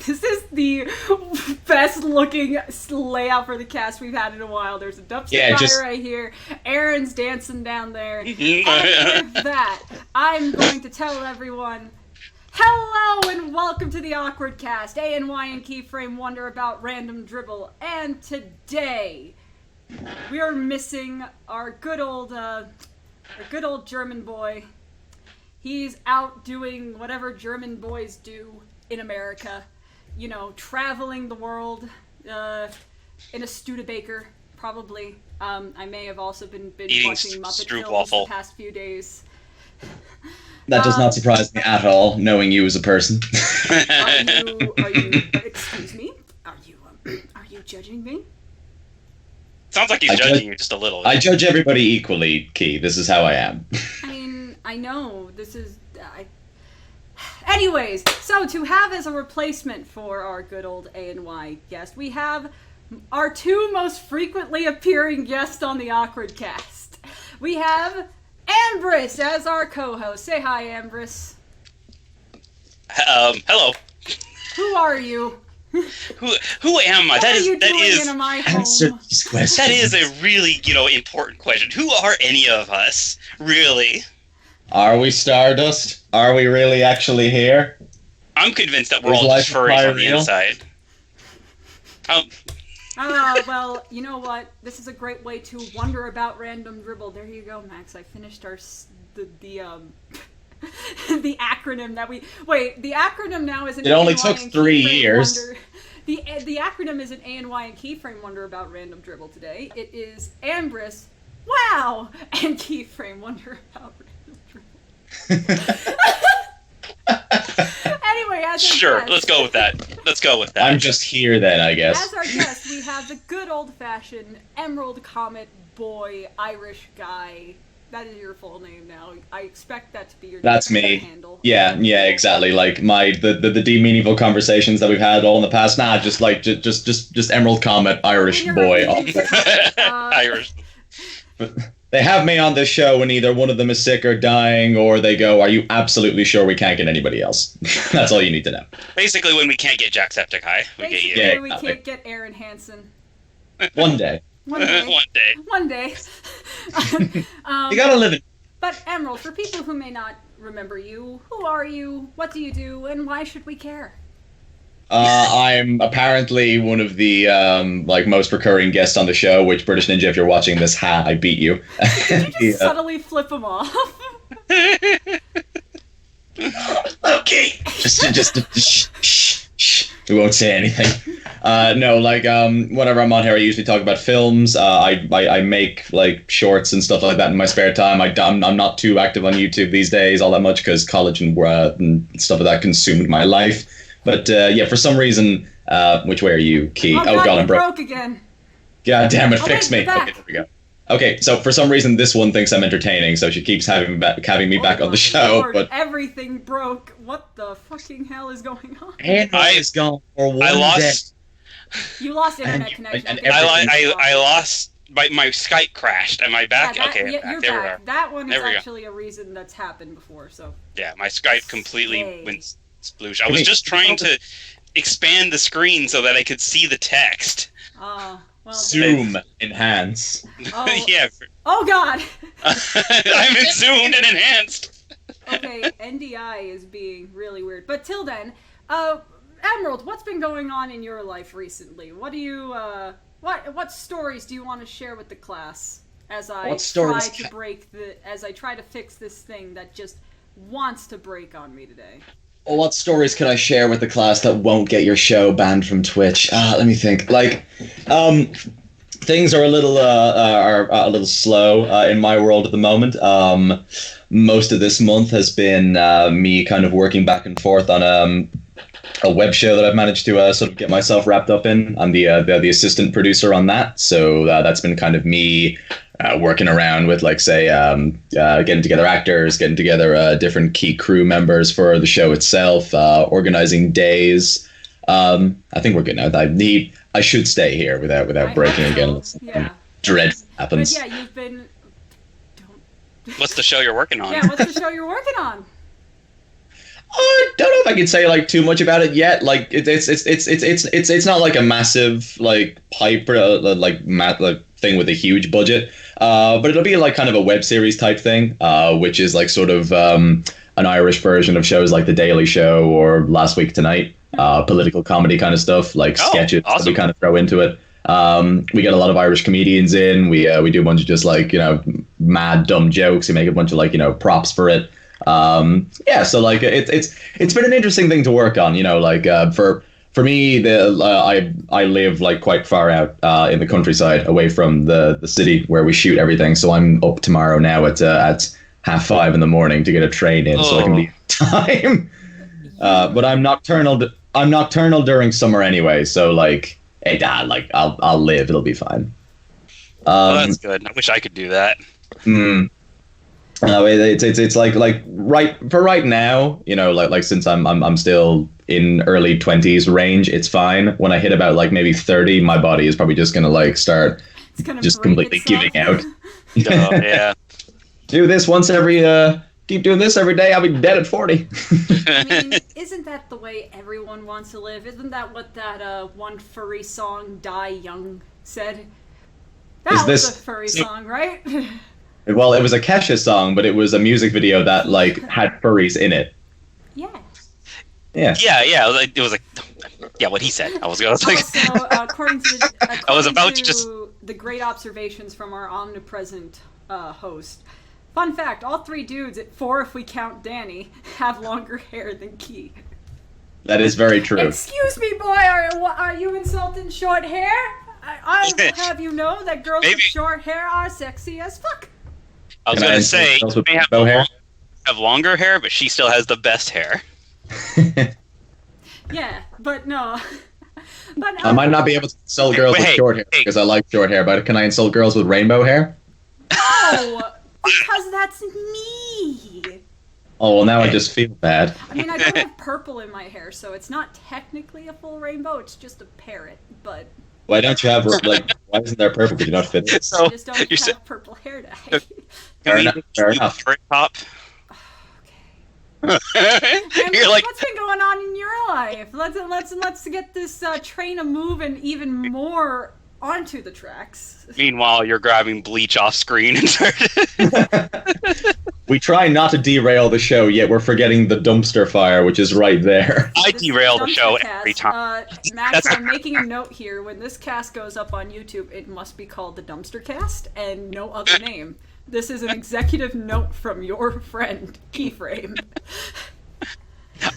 This is the best looking layout for the cast we've had in a while. There's a dubstep fire right here. Aaron's dancing down there. And with that, I'm going to tell everyone, hello and welcome to the AWKWARDCast. ANY and Keyframe wonder about random dribble. And today, we are missing our good old German boy. He's out doing whatever German boys do in America. You know, traveling the world in a Studebaker, probably. I may have also been watching Muppet films the past few days. That does not surprise me at all, knowing you as a person. Are you, excuse me? Are you judging me? Sounds like he's judging you just a little. I judge everybody equally, Key. This is how I am. I mean, I know, this is... Anyways, so to have as a replacement for our good old ANY guest, we have our two most frequently appearing guests on the AWKWARDCast. We have Ambris as our co-host. Say hi, Ambris. Hello. Who are you? Who am I? That is a really, important question. Who are any of us, really? Are we Stardust? Are we really actually here? I'm convinced that we're all just furries on the inside. Well, you know what? This is a great way to wonder about random dribble. There you go, Max. I finished the the acronym that we... Wait, the acronym now is an... It only took 3 years. The acronym is an ANY and Keyframe wonder about random dribble today. It is Ambris, wow, and Keyframe wonder about random dribble. Anyway, as sure, guest, let's go with that. I'm just here then, I guess. As our guest, we have the good old-fashioned Emerald Comet boy, Irish guy. That is your full name now. I expect that to be your handle. Yeah, exactly. Like the deep, meaningful conversations that we've had all in the past. Nah, just Emerald Comet, Irish boy. Irish. They have me on this show when either one of them is sick or dying, or they go, "Are you absolutely sure we can't get anybody else?" That's all you need to know. Basically, when we can't get Jacksepticeye, we get you. Yeah, we can't get Aaron Hansen. One day. One day. You gotta live it. But Emerald, for people who may not remember you, who are you? What do you do? And why should we care? I'm apparently one of the most recurring guests on the show. Which, British Ninja, if you're watching this, I beat you. Did you just subtly flip him off? Okay. Just shh. We won't say anything. Whenever I'm on here, I usually talk about films. I make shorts and stuff like that in my spare time. I'm not too active on YouTube these days all that much because college and stuff like that consumed my life. But for some reason, which way are you, Key? Oh God, I'm broke again. God damn it, fix me. Okay, there we go. Okay, so for some reason this one thinks I'm entertaining, so she keeps having me back on the show. Lord, but everything broke. What the fucking hell is going on? I was gone for one day. You lost internet connection. I lost. My Skype crashed. Am I back? Yeah, okay, you're there back. we are. That one is actually a reason that's happened before. So yeah, my Skype completely went sploosh. I was just trying to expand the screen so that I could see the text. Well, Zoom enhance. Oh. Yeah. Oh God. I'm in zoomed and enhanced. Okay, NDI is being really weird. But till then, Emerald, what's been going on in your life recently? What do you what stories do you want to share with the class as I try to fix this thing that just wants to break on me today? Well, what stories can I share with the class that won't get your show banned from Twitch? Let me think. Things are a little slow in my world at the moment. Most of this month has been me kind of working back and forth on a web show that I've managed to sort of get myself wrapped up in. I'm the assistant producer on that, so that's been kind of me working around with, getting together actors, getting together different key crew members for the show itself, organizing days. I think we're good now. I should stay here without breaking again. Yeah. Dreadful happens. But yeah, you've been... What's the show you're working on? Yeah, what's the show you're working on? I don't know if I can say like too much about it yet. Like it's not like a massive like pipe or like thing with a huge budget. But it'll be like kind of a web series type thing, which is like sort of an Irish version of shows like The Daily Show or Last Week Tonight, political comedy kind of stuff, like sketches that we kind of throw into it. We get a lot of Irish comedians in. We do a bunch of just like, mad dumb jokes. We make a bunch of like, props for it. So like it's been an interesting thing to work on, for me, I live like quite far out in the countryside, away from the city where we shoot everything. So I'm up tomorrow now at 5:30 in the morning to get a train in, so I can be on time. But I'm nocturnal. I'm nocturnal during summer anyway. So like, hey Dad, like I'll live. It'll be fine. That's good. I wish I could do that. It's like right now, like since I'm still in early 20s range, it's fine. When I hit about like maybe 30, my body is probably just gonna like start just completely giving out. Yeah. Do this once keep doing this every day, I'll be dead at 40. I mean, isn't that the way everyone wants to live? Isn't that what that one furry song, Die Young, said? That was a furry song, right? Well, it was a Kesha song, but it was a music video that like had furries in it. Yeah. Yeah. It was like, what he said. I was like, also, according to the great observations from our omnipresent host. Fun fact: all three dudes, at 4 if we count Danny, have longer hair than Key. That is very true. Excuse me, boy. Are you insulting short hair? I will have you know that girls with short hair are sexy as fuck. I was going to say, you may have longer hair, but she still has the best hair. Yeah, but no. I might not be able to insult girls with short hair because I like short hair, but can I insult girls with rainbow hair? No, because that's me. Oh, well, now I just feel bad. I mean, I don't have purple in my hair, so it's not technically a full rainbow. It's just a parrot, but... Why don't you have, like, why isn't there purple? Could you not fit it? I just don't have purple hair dye. Fair enough. Top. You're like, what's been going on in your life? Let's get this train a moving even more onto the tracks. Meanwhile, you're grabbing bleach off screen and We try not to derail the show, yet we're forgetting the dumpster fire, which is right there. I derail the show every time. Max, I'm making a note here. When this cast goes up on YouTube, it must be called the Dumpster Cast and no other name. This is an executive note from your friend, Keyframe.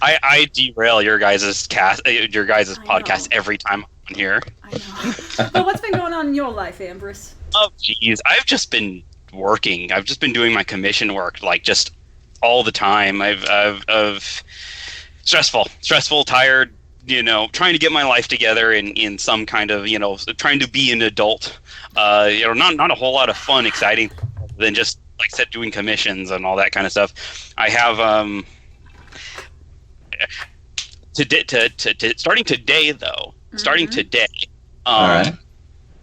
I derail your guys' podcast every time I'm here. I know. Well, what's been going on in your life, Ambris? Oh, jeez. I've just been working. I've just been doing my commission work, like, just all the time. I've stressful, tired, trying to get my life together in some kind of, trying to be an adult. Not a whole lot of fun, exciting than just, like I said, doing commissions and all that kind of stuff. I have, starting today, though. Starting today, all right.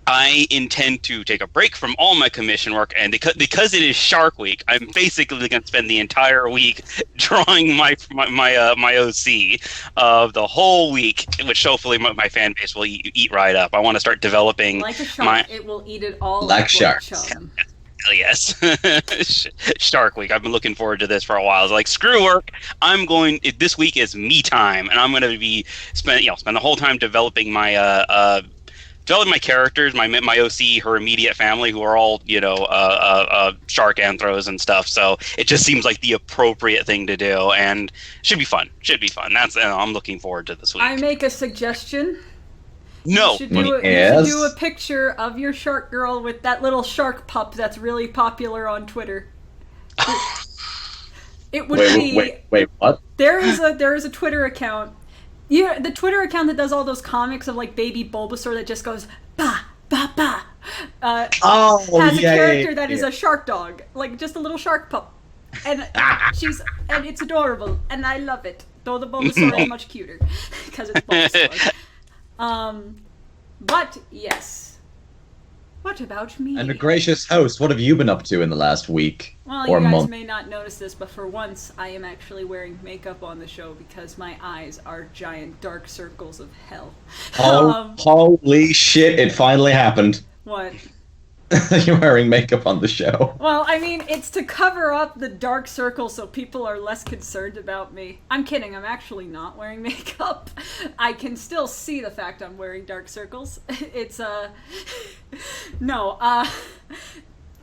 I intend to take a break from all my commission work, and because it is Shark Week, I'm basically going to spend the entire week drawing my OC of the whole week, which hopefully my fan base will eat right up. I want to start developing like a shark. It will eat it all like sharks. Yes. Shark Week. I've been looking forward to this for a while. I was like, screw work. This week is me time, and I'm going to be spend the whole time developing my characters, my OC, her immediate family, who are all shark anthros and stuff. So it just seems like the appropriate thing to do, and should be fun. I'm looking forward to this week. I make a suggestion. No. You should do a picture of your shark girl with that little shark pup that's really popular on Twitter. It would be. Wait, what? There is a Twitter account. Yeah, the Twitter account that does all those comics of like baby Bulbasaur that just goes ba ba ba. Has a character that is a shark dog, like just a little shark pup, and it's adorable, and I love it. Though the Bulbasaur is much cuter because it's Bulbasaur. But yes, What about me? And a gracious host, what have you been up to in the last week well, or you guys month? may not notice this, but for once, I am actually wearing makeup on the show because my eyes are giant dark circles of hell. Oh, holy shit, it finally happened. What? You're wearing makeup on the show. Well, I mean, it's to cover up the dark circles so people are less concerned about me. I'm kidding, I'm actually not wearing makeup. I can still see the fact I'm wearing dark circles. It's, no, I'm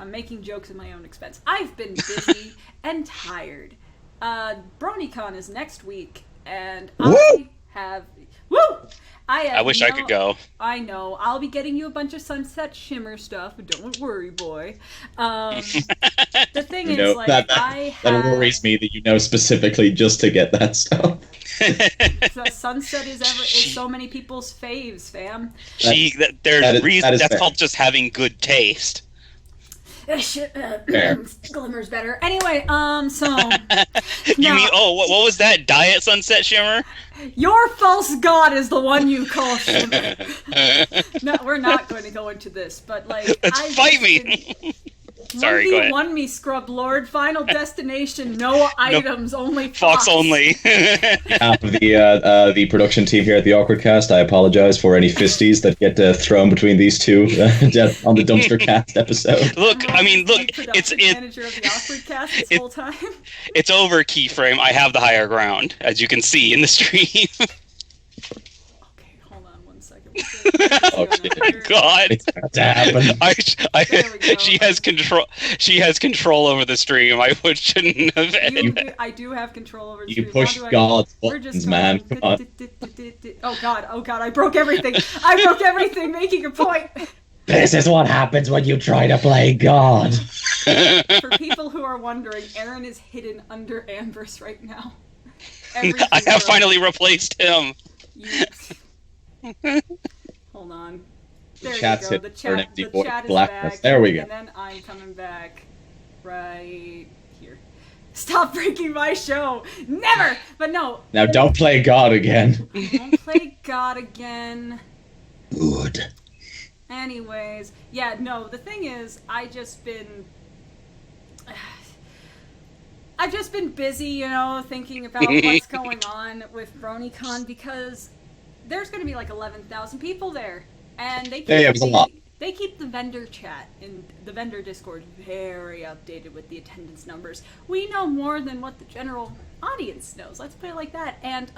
making jokes at my own expense. I've been busy and tired. BronyCon is next week, and I have... Woo! I wish I could go. I know. I'll be getting you a bunch of Sunset Shimmer stuff. Don't worry, boy. The thing is, like, that worries me that you know specifically just to get that stuff. Sunset is so many people's faves, fam. That's called just having good taste. Glimmer's better. Anyway, so... You mean, what was that? Diet Sunset Shimmer? Your false god is the one you call Shimmer. No, we're not going to go into this, but, like... Fight me! Sorry, go ahead. 1v1 me, Scrub Lord. Final destination, no items, only Fox only. Half of the production team here at the AWKWARDCast, I apologize for any fisties that get thrown between these two on the Dumpster Cast episode. Look, it's manager of the AWKWARDCast this whole time. It's over, Keyframe. I have the higher ground, as you can see in the stream. Oh God! It's to happen. She has control. She has control over the stream. I shouldn't have. I do have control over the stream. You push God's buttons, man. Come on. Oh God! I broke everything. I broke everything. Making a point. This is what happens when you try to play God. For people who are wondering, Aaron is hidden under Ambris right now. I have finally replaced him. Hold on. There you Chat's go. hit The for an chat, empty the void chat is blackness. back. There we go. And then I'm coming back right here. Stop breaking my show! Never! But no. Now don't play God again. I won't play God again. Good. Anyways, yeah, no, the thing is, I've just been busy, you know, thinking about what's going on with BronyCon because there's going to be like 11,000 people there, and they keep the vendor chat in the vendor Discord very updated with the attendance numbers. We know more than what the general audience knows. Let's put it like that. And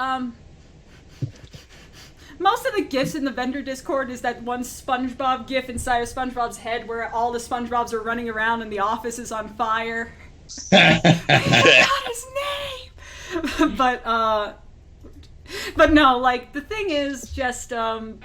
most of the GIFs in the vendor Discord is that one SpongeBob GIF inside of SpongeBob's head where all the SpongeBobs are running around and the office is on fire. I forgot his name! But no, like, the thing is just, I've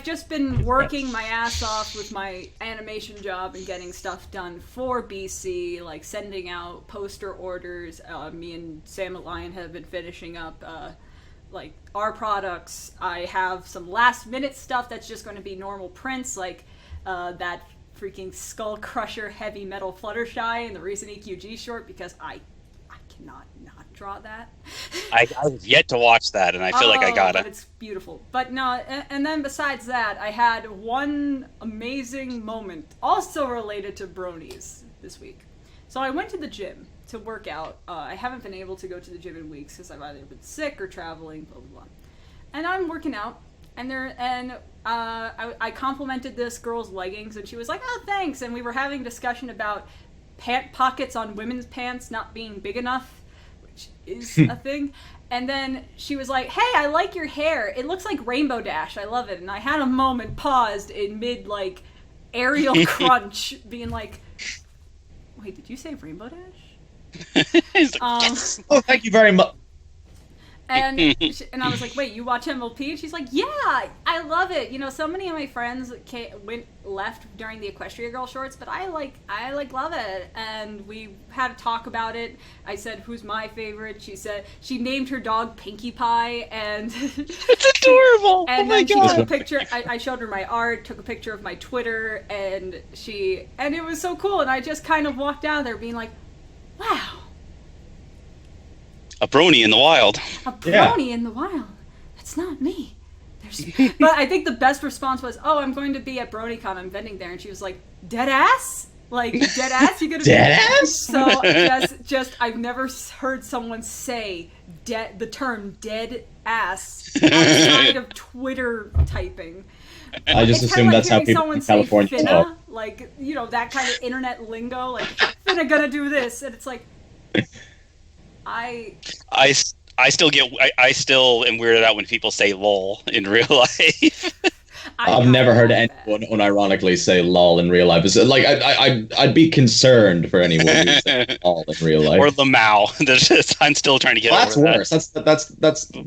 just been working my ass off with my animation job and getting stuff done for BC, like sending out poster orders. Me and Sam Lion have been finishing up, like, our products. I have some last minute stuff that's just going to be normal prints, like, that freaking Skull Crusher Heavy Metal Fluttershy and the recent EQG short, because I cannot not draw that. I have yet to watch that, and I feel like I gotta. But it's beautiful. But no, and then besides that, I had one amazing moment, also related to bronies, this week. So I went to the gym to work out. I haven't been able to go to the gym in weeks because I've either been sick or traveling, blah, blah, blah. And I'm working out, and I complimented this girl's leggings, and she was like, "Oh, thanks." And we were having a discussion about pant pockets on women's pants not being big enough, which is a thing. And then she was like, "Hey, I like your hair. It looks like Rainbow Dash. I love it." And I had a moment, paused in mid, like, aerial crunch, being like, "Wait, did you say Rainbow Dash?" Yes. Oh, thank you very much. And I was like, "Wait, you watch MLP?" And she's like, "Yeah, I love it. You know, so many of my friends left during the Equestria Girl shorts, but I love it." And we had a talk about it. I said, "Who's my favorite?" She said she named her dog Pinkie Pie, and it's adorable. And oh my then she God. took a picture. I showed her my art, took a picture of my Twitter, and it was so cool. And I just kind of walked out there being like, "Wow. A brony in the wild." A brony in the wild. That's not me. course. But I think the best response was, "Oh, I'm going to be at BronyCon. I'm vending there," and she was like, "Dead ass." Like, dead ass? You gonna dead ass? So, just I've never heard someone say the term dead ass outside of Twitter typing. I just assume that's how people in California talk. Like, you know, that kind of internet lingo, like, finna gonna do this. And it's like, I still am weirded out when people say lol in real life. I've never heard anyone unironically say "lol" in real life. It's like I'd be concerned for anyone who says "lol" in real life. Or Lamau. I'm still trying to get over that.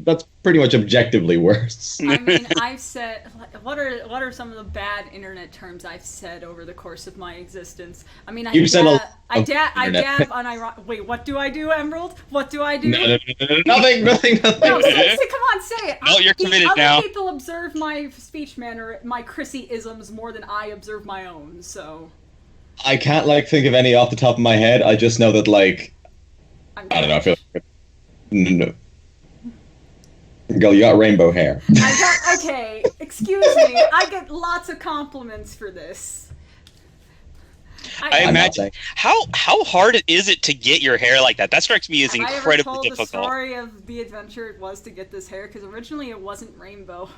That's pretty much objectively worse. I mean, I've said what are some of the bad internet terms I've said over the course of my existence? I mean, I dab unironic. Wait, what do I do, Emerald? What do I do? Nothing. No, come on, say it. No, you're committed now. Other people observe my speech manner, my Chrissy-isms more than I observe my own, so... I can't, think of any off the top of my head. I just know that, I don't know, I feel like... No. Girl, you got rainbow hair. Okay, excuse me. I get lots of compliments for this. I imagine how hard is it to get your hair like that? That strikes me as incredibly difficult. I ever told the story of the adventure it was to get this hair? Because originally it wasn't rainbow.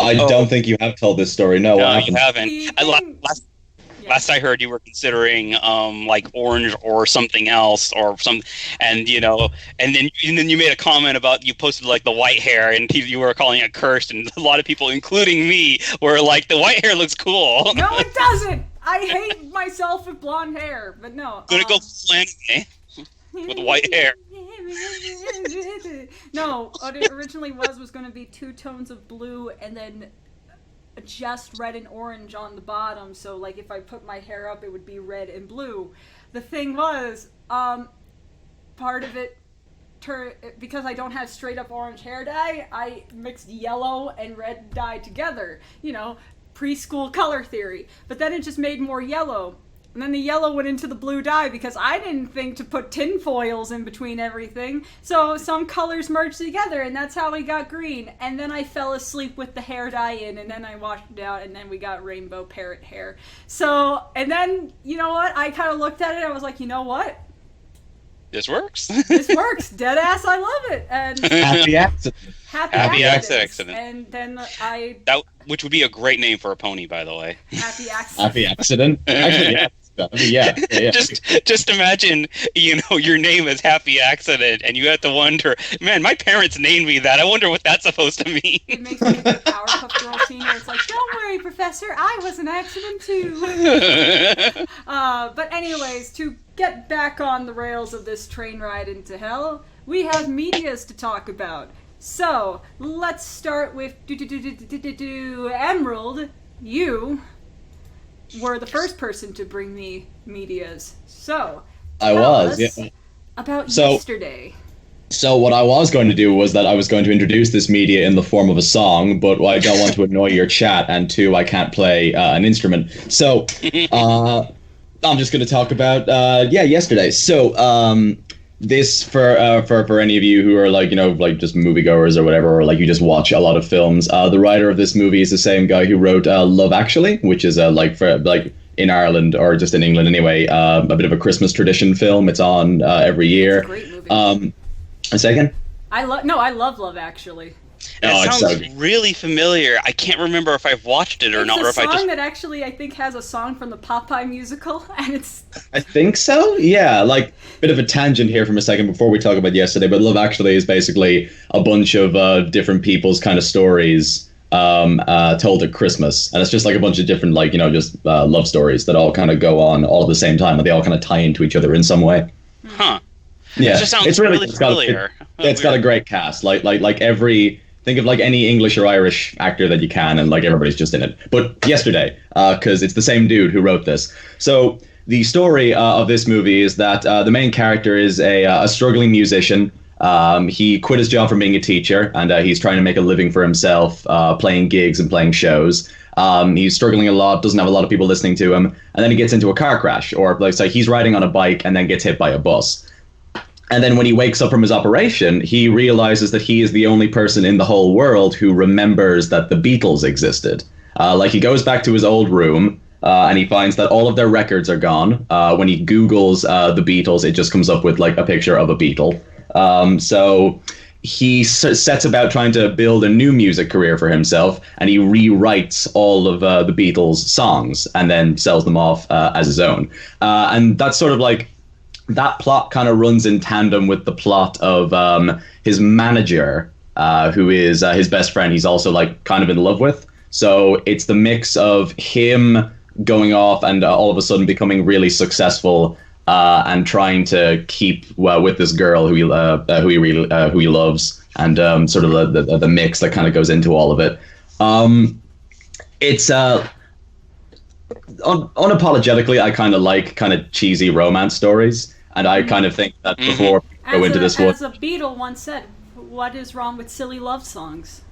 I don't think you have told this story. No, you haven't. Last I heard, you were considering orange or something else and then you made a comment about you posted the white hair and you were calling it cursed, and a lot of people, including me, were like, the white hair looks cool. No, it doesn't. I hate myself with blonde hair, but no. Gonna go anime with white hair. No, what it originally was going to be 2 tones of blue and then just red and orange on the bottom, so if I put my hair up it would be red and blue. The thing was, part of it, because I don't have straight up orange hair dye, I mixed yellow and red dye together, preschool color theory, but then it just made more yellow. And then the yellow went into the blue dye because I didn't think to put tin foils in between everything. So some colors merged together, and that's how we got green. And then I fell asleep with the hair dye in, and then I washed it out, and then we got rainbow parrot hair. So, and then, you know what? I kind of looked at it, I was like, you know what? This works. This works. Dead ass, I love it. And happy accident. Happy accident. And then which would be a great name for a pony, by the way. Happy accident. Happy accident. Actually, yeah. Just imagine, your name is Happy Accident, and you have to wonder, man, my parents named me that. I wonder what that's supposed to mean. It makes me think of Powerpuff Girls scene where it's like, don't worry, Professor, I was an accident too. But anyways, to get back on the rails of this train ride into hell, we have medias to talk about. So, let's start with Emerald. You were the first person to bring me medias. So, tell us about yesterday. So what I was going to do was that I was going to introduce this media in the form of a song, but I don't want to annoy your chat, and 2, I can't play an instrument. So, I'm just going to talk about, yesterday. So, this for any of you who are just moviegoers or whatever, or you just watch a lot of films. The writer of this movie is the same guy who wrote Love Actually, which is in Ireland, or just in England anyway, a bit of a Christmas tradition film. It's on every year. It's a great movie. A second. I love Love Actually. It sounds really familiar. I can't remember if I've watched it or not. It's a song that actually I think has a song from the Popeye musical, and it's... I think so, yeah. Bit of a tangent here from a second before we talk about yesterday, but Love Actually is basically a bunch of different people's kind of stories told at Christmas. And it's just a bunch of different, love stories that all kind of go on all at the same time, and they all kind of tie into each other in some way. Huh. Yeah. It just sounds really familiar. It's got a great cast. Think of any English or Irish actor that you can, and everybody's just in it. But yesterday, because it's the same dude who wrote this. So the story of this movie is that the main character is a struggling musician. He quit his job from being a teacher, and he's trying to make a living for himself, playing gigs and playing shows. He's struggling a lot, doesn't have a lot of people listening to him, and then he gets into a car crash, or he's riding on a bike and then gets hit by a bus. And then when he wakes up from his operation, he realizes that he is the only person in the whole world who remembers that the Beatles existed. Like, he goes back to his old room, and he finds that all of their records are gone. When he Googles the Beatles, it just comes up with, like, a picture of a Beatle. So he sets about trying to build a new music career for himself, and he rewrites all of the Beatles' songs and then sells them off as his own. And that's sort of like... that plot kind of runs in tandem with the plot of his manager, who is his best friend. He's also, like, kind of in love with. So it's the mix of him going off and all of a sudden becoming really successful and trying to keep with this girl who he loves, and sort of the mix that kind of goes into all of it. It's unapologetically, I kind of like kind of cheesy romance stories. And I kind of think that before we go into this one... As a Beatle once said, what is wrong with silly love songs?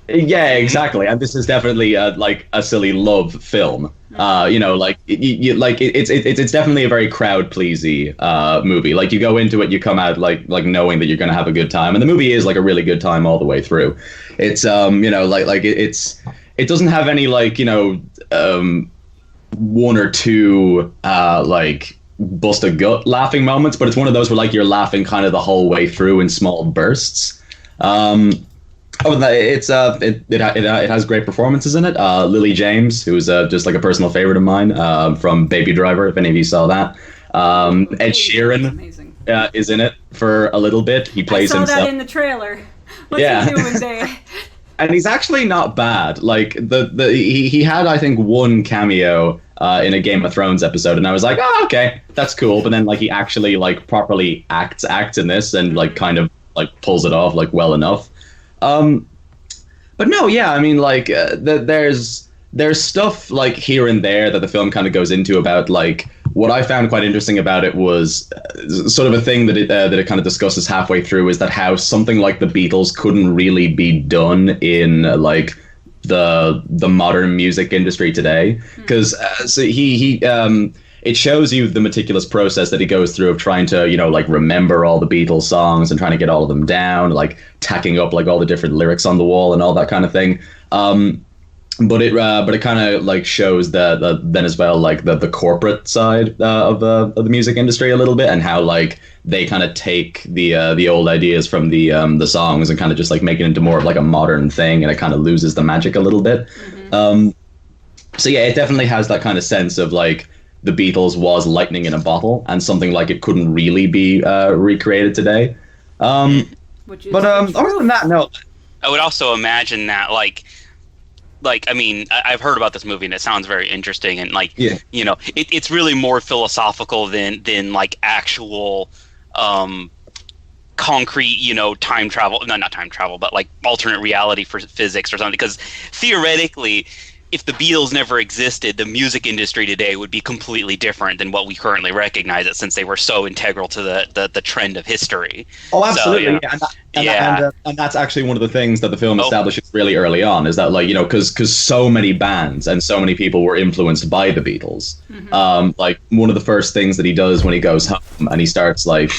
Yeah, exactly. And this is definitely like a silly love film. You know, like it's definitely a very crowd-pleasy movie. Like, you go into it, you come out like knowing that you're going to have a good time. And the movie is like a really good time all the way through. It's you know, it doesn't have any, like, you know, one or two like bust a gut laughing moments, but it's one of those where, like, you're laughing kind of the whole way through in small bursts. Other than that, it has great performances in it. Lily James, who is just like a personal favorite of mine, from Baby Driver, if any of you saw that. Ed Sheeran is in it for a little bit. He plays himself. I saw that in the trailer. What's he doing there? And he's actually not bad. Like, he had, I think, one cameo in a Game of Thrones episode, and I was like, oh, okay, that's cool. But then, like, he actually, like, properly acts in this, and, like, kind of, like, pulls it off, like, well enough. But no, yeah, I mean, like, there's stuff, like, here and there that the film kind of goes into about, like, what I found quite interesting about it was sort of a thing that it kind of discusses halfway through, is that how something like the Beatles couldn't really be done in, like, the modern music industry today, because so he it shows you the meticulous process that he goes through of trying to, you know, like, remember all the Beatles songs and trying to get all of them down, like tacking up like all the different lyrics on the wall and all that kind of thing. But it kind of, like, shows then as well, like, the corporate side of the music industry a little bit, and how, like, they kind of take the old ideas from the songs and kind of just, like, make it into more of, like, a modern thing, and it kind of loses the magic a little bit. So yeah, it definitely has that kind of sense of, like, the Beatles was lightning in a bottle, and something like it couldn't really be recreated today. Other than that, no. I would also imagine that, like, I mean, I've heard about this movie and it sounds very interesting, and, like, you know, it's really more philosophical than like actual concrete, you know, time travel. No, not time travel, but, like, alternate reality for physics or something. Because theoretically, if the Beatles never existed, the music industry today would be completely different than what we currently recognize it, since they were so integral to the trend of history. Oh, absolutely. So, and that's actually one of the things that the film establishes really early on, is that, like, you know, because so many bands and so many people were influenced by the Beatles. Like, one of the first things that he does when he goes home and he starts, like...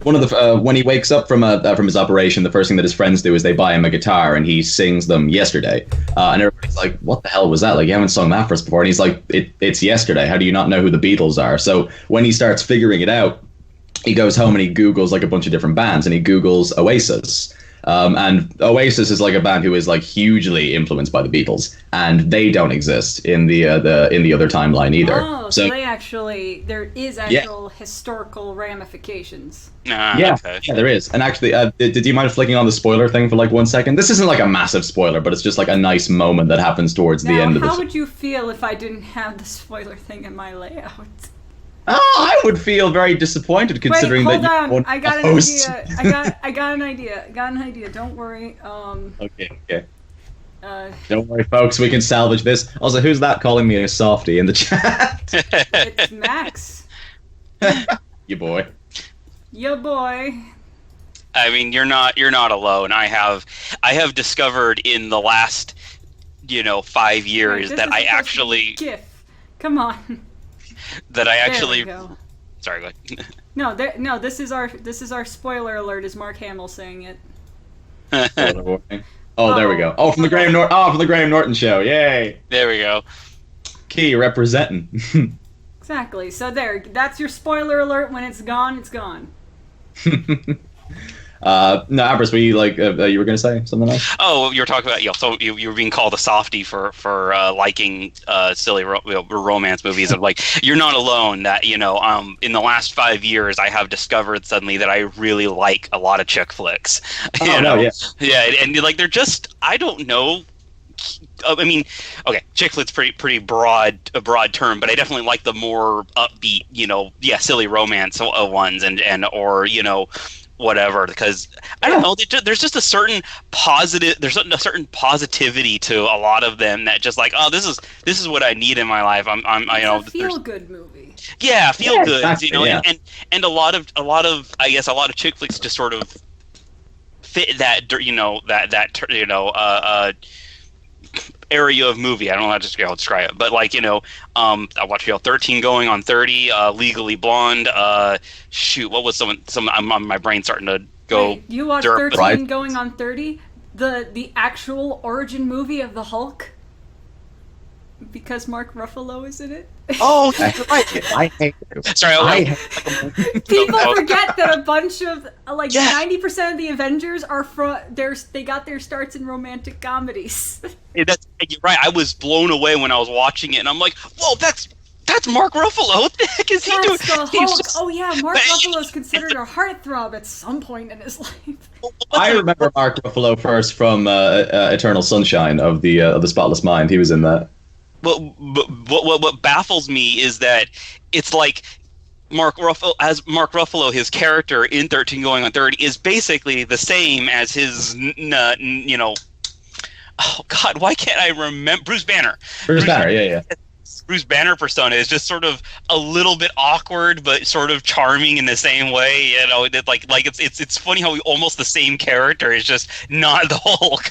one of the when he wakes up from his operation, the first thing that his friends do is they buy him a guitar and he sings them Yesterday, and everybody's like, "What the hell was that? Like, you haven't sung that for us before." And he's like, "It's Yesterday. How do you not know who the Beatles are?" So when he starts figuring it out, he goes home and he Googles, like, a bunch of different bands, and he Googles Oasis. And Oasis is, like, a band who is, like, hugely influenced by the Beatles, and they don't exist in the other timeline either. Oh, so there is actual historical ramifications. Yeah, there is. And actually, did you mind flicking on the spoiler thing for, like, 1 second? This isn't, like, a massive spoiler, but it's just, like, a nice moment that happens towards the end of the film. How would you feel if I didn't have the spoiler thing in my layout? Oh, I would feel very disappointed, considering Wait, hold that on. I got an idea. I got an idea. Don't worry. Okay. Don't worry, folks. We can salvage this. Also, who's that calling me a softie in the chat? It's Max. You boy. Yo, boy. I mean, you're not alone. I have discovered in the last, 5 years that I actually GIF. Come on. That I actually. Sorry, go ahead. No, this is our spoiler alert. Is Mark Hamill saying it? Oh, there we go. Oh, from the Graham Norton show. Yay! There we go. Key representing. Exactly. So that's your spoiler alert. When it's gone, it's gone. No, Ambris, were you you were going to say something else? Oh, you were talking about so you were being called a softie for liking silly romance movies. Of like, you're not alone. That in the last 5 years, I have discovered suddenly that I really like a lot of chick flicks. Yeah, and like they're just, I don't know. I mean, okay, chick flicks pretty broad term, but I definitely like the more upbeat, silly romance ones and or whatever, because I don't know, there's just a certain positivity to a lot of them that just like, oh, this is what I need in my life. I'm it's a feel good movie. Yeah, feel good, exactly, and a lot of I guess a lot of chick flicks just sort of fit that area of movie. I don't know how to describe it, but like I watched 13 Going on 30, Legally Blonde. What was my brain starting to go. Wait, you watched 13 Going on 30, the actual origin movie of the Hulk, because Mark Ruffalo is in it. Oh, I hate you. Sorry, people forget that a bunch of 90% of the Avengers are they got their starts in romantic comedies. You're right. I was blown away when I was watching it, and I'm like, whoa, that's Mark Ruffalo. What the heck is he doing? That's the Hulk. Oh yeah, Mark Ruffalo is considered a heartthrob at some point in his life. I remember Mark Ruffalo first from Eternal Sunshine of the Spotless Mind. He was in that. But what baffles me is that it's like Mark Ruffalo, his character in 13 Going on 30 is basically the same as his, oh God, why can't I remember? Bruce Banner. Bruce Banner, yeah. Bruce Banner persona is just sort of a little bit awkward, but sort of charming in the same way. It's funny how almost the same character is just not the Hulk.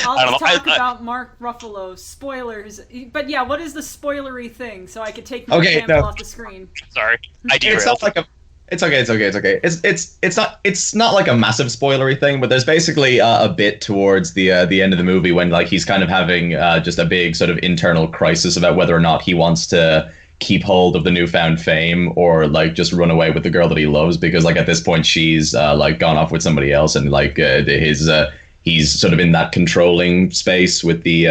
I'll talk about Mark Ruffalo spoilers, but yeah, what is the spoilery thing? So I could take my example off the screen. Sorry, I derailed. It's not like It's okay. It's not like a massive spoilery thing, but there's basically a bit towards the end of the movie when like he's kind of having just a big sort of internal crisis about whether or not he wants to keep hold of the newfound fame or like just run away with the girl that he loves, because like at this point she's like gone off with somebody else, and like he's sort of in that controlling space with the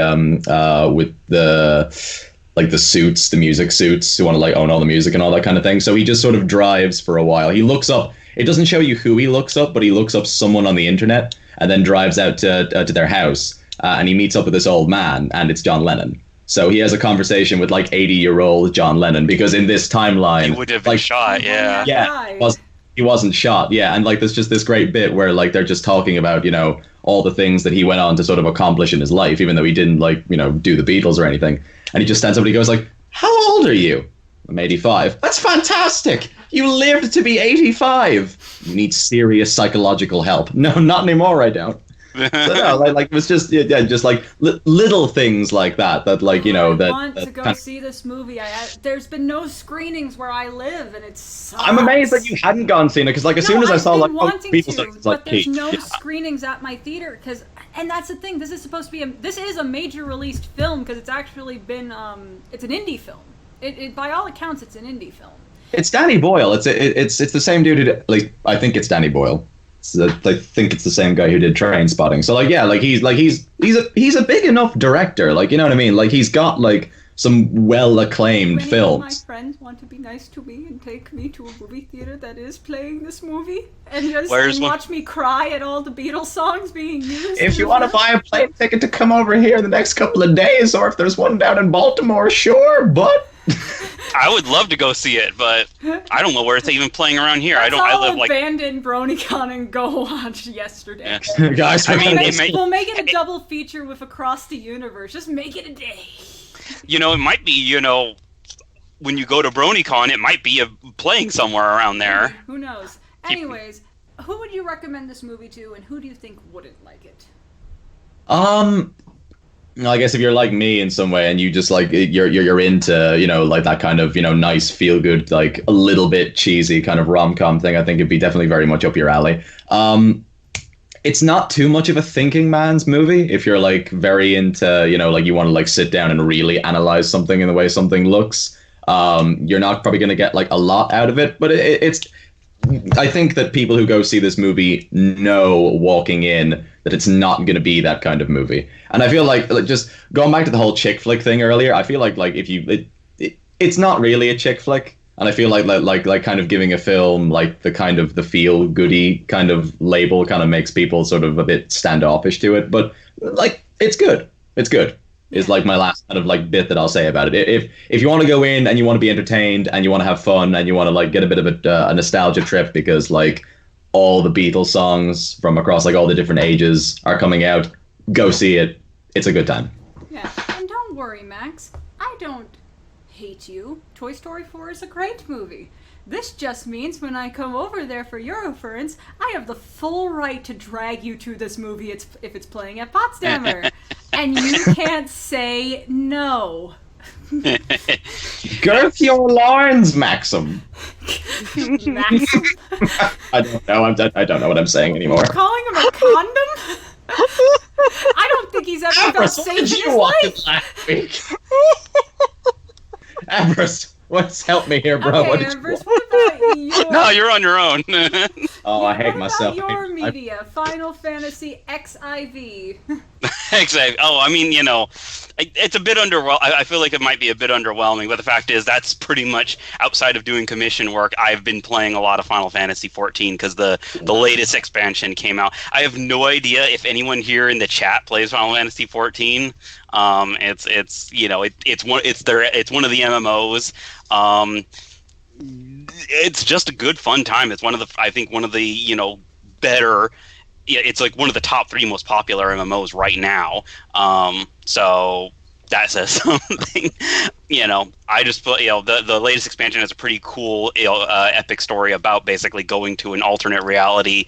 like the suits, the music suits who want to like own all the music and all that kind of thing. So he just sort of drives for a while. He looks up, it doesn't show you who he looks up, but he looks up someone on the internet and then drives out to their house and he meets up with this old man, and it's John Lennon. So he has a conversation with like 80-year-old John Lennon, because in this timeline he would have been shot. He wasn't shot. Yeah. And like there's just this great bit where like they're just talking about, all the things that he went on to sort of accomplish in his life, even though he didn't like, do the Beatles or anything. And he just stands up and he goes like, "How old are you?" "I'm 85. "That's fantastic. You lived to be 85. You need serious psychological help." "No, not anymore, I don't." So no, like it was just just like little things like that like I want to go see this movie. There's been no screenings where I live, and it sucks. I'm amazed that you hadn't gone seen it, because like as soon as I saw like people to, but there's no screenings at my theater, and that's the thing. This is supposed to be this is a major released film, because it's actually been it's an indie film. It by all accounts it's an indie film. It's Danny Boyle. It's the same dude who I think it's Danny Boyle. So I think it's the same guy who did Trainspotting. So like he's a big enough director, like, you know what I mean? Like he's got like some well acclaimed films. My friends want to be nice to me and take me to a movie theater that is playing this movie and just watch me cry at all the Beatles songs being used. If you want to buy a plane ticket to come over here the next couple of days, or if there's one down in Baltimore, sure, but I would love to go see it, but I don't know where it's even playing around here. I live like abandon BronyCon and go watch yesterday. Yeah. Guys, we'll make it a double feature with Across the Universe. Just make it a day. It might be, when you go to BronyCon, it might be playing somewhere around there. Who knows? Anyways, who would you recommend this movie to, and who do you think wouldn't like it? I guess if you're like me in some way and you just like you're into, like that kind of, nice feel good, like a little bit cheesy kind of rom-com thing, I think it'd be definitely very much up your alley. It's not too much of a thinking man's movie if you're like very into, like you want to like sit down and really analyze something in the way something looks. You're not probably going to get like a lot out of it, but it's I think that people who go see this movie know walking in that it's not going to be that kind of movie. And I feel like just going back to the whole chick flick thing earlier, I feel like if you it's not really a chick flick, and I feel like kind of giving a film like the kind of the feel goody kind of label kind of makes people sort of a bit standoffish to it. But like it's good. It's good. Is like my last kind of like bit that I'll say about it. If you want to go in and you want to be entertained and you want to have fun and you want to like get a bit of a nostalgia trip because like all the Beatles songs from across like all the different ages are coming out, go see it. It's a good time. Yeah, and don't worry, Max. I don't hate you. Toy Story 4 is a great movie. This just means when I come over there for Eurofurence, I have the full right to drag you to this movie if it's playing at Potsdamer. And you can't say no. Girth your loins, Maxim. Maxim? I don't know. I don't know what I'm saying anymore. You're calling him a condom? I don't think he's ever felt safe in his life. Last week? Ambris, help me here, bro. Okay, Ambris, what about your... No, you're on your own. Oh, I hate myself. What about your media? Final Fantasy XIV. Exactly. Oh, I mean, it's a bit underwhelming. I feel like it might be a bit underwhelming, but the fact is that's pretty much outside of doing commission work. I've been playing a lot of Final Fantasy XIV because the latest expansion came out. I have no idea if anyone here in the chat plays Final Fantasy XIV. It's one of the MMOs. It's just a good fun time. It's one of the better. Yeah, it's like one of the top 3 most popular MMOs right now. So that says something. I just put the latest expansion has a pretty cool epic story about basically going to an alternate reality,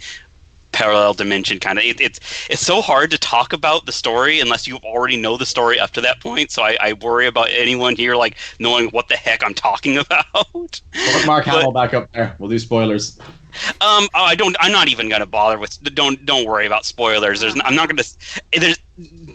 parallel dimension kind of. It's so hard to talk about the story unless you already know the story up to that point. So I worry about anyone here like knowing what the heck I'm talking about. Put Mark Hamill back up there. We'll do spoilers. I'm not even gonna bother with. Don't worry about spoilers. There's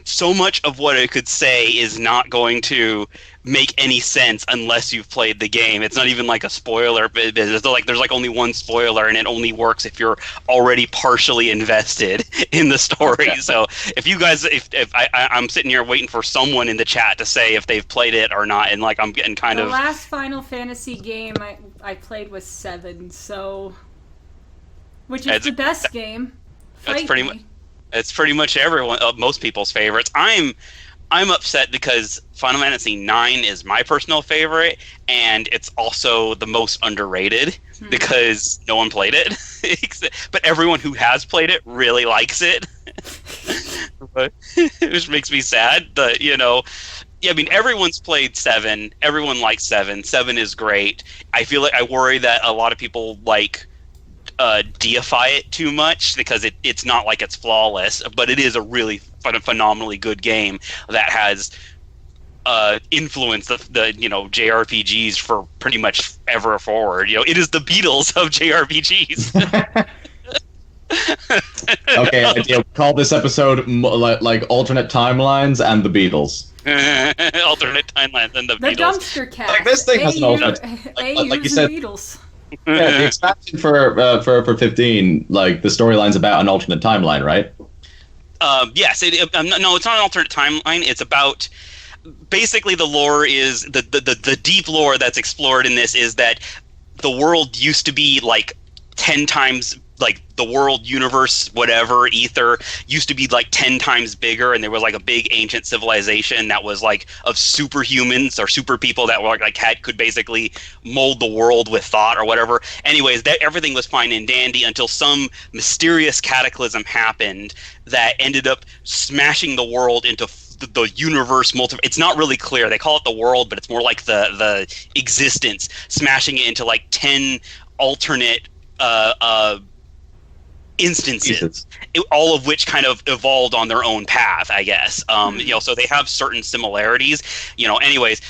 so much of what I could say is not going to make any sense unless you've played the game. It's not even like a spoiler. There's like only one spoiler, and it only works if you're already partially invested in the story. Okay. So if you guys, if I'm sitting here waiting for someone in the chat to say if they've played it or not, and like I'm getting kind of. The last Final Fantasy game I played was 7, so. Which is the best game. That's pretty much. It's pretty much most people's favorites. I'm upset because Final Fantasy IX is my personal favorite, and it's also the most underrated because no one played it. But everyone who has played it really likes it, which makes me sad. But I mean, everyone's played 7. Everyone likes 7. 7 is great. I worry that a lot of people deify it too much because it's not like it's flawless, but it is a really phenomenally good game that has influenced the JRPGs for pretty much ever forward. It is the Beatles of JRPGs. Okay, idea. Call this episode like alternate timelines and the Beatles. Alternate timelines and the Beatles. The Dumpster Cast. Like this thing has an alternate. Like you said. Beatles. Yeah, the expansion for 15, like the storyline's about an alternate timeline, right? Yes. No, it's not an alternate timeline. It's about basically the lore is the deep lore that's explored in this is that the world used to be like 10 times. Like the world, universe, whatever, ether used to be like 10 times bigger, and there was like a big ancient civilization that was like of superhumans or super people that were could basically mold the world with thought or whatever. Anyways, everything was fine and dandy until some mysterious cataclysm happened that ended up smashing the world into the universe it's not really clear. They call it the world, but it's more like the existence, smashing it into like 10 alternate instances, all of which kind of evolved on their own path, I guess. So they have certain similarities. Anyways,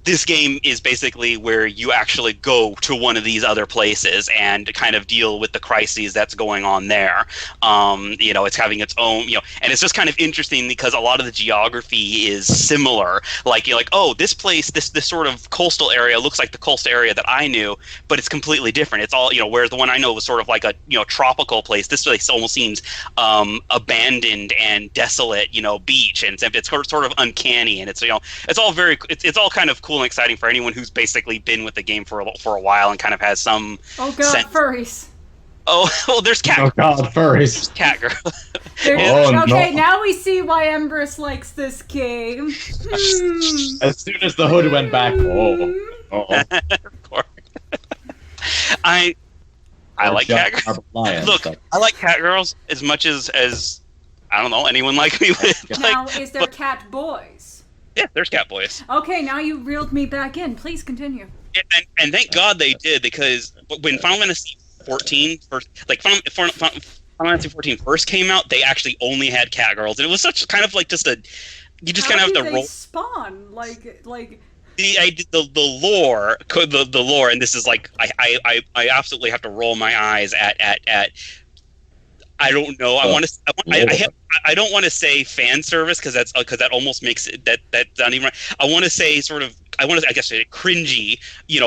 this game is basically where you actually go to one of these other places and kind of deal with the crises that's going on there. It's having its own, and it's just kind of interesting because a lot of the geography is similar. Like, you're like, oh, this place, this sort of coastal area looks like the coastal area that I knew, but it's completely different. It's all, whereas the one I know was sort of like a, tropical place. This place almost seems abandoned and desolate, beach, and it's sort of uncanny, and it's, it's all very, it's all kind of cool and exciting for anyone who's basically been with the game for a while and kind of has some furries. Oh, well, there's cat. Oh God, furries. There's cat girl. Okay, now we see why Ambris likes this game. As soon as the hood went back, Of course. I like cat girls. Look, I like cat girls as much as I don't know anyone like me with. Now, is there cat boys? Yeah, there's cat boys. Okay, now you reeled me back in. Please continue. And thank God they did, because when Final Fantasy 14 first, like Final Fantasy 14 first came out, they actually only had cat girls, and it was such kind of like just a, you just kind of have to roll. Spawn like. The lore, and this is like I absolutely have to roll my eyes at. I don't know. I don't want to say fan service because that almost makes it that's not even right. I want to say I guess cringy,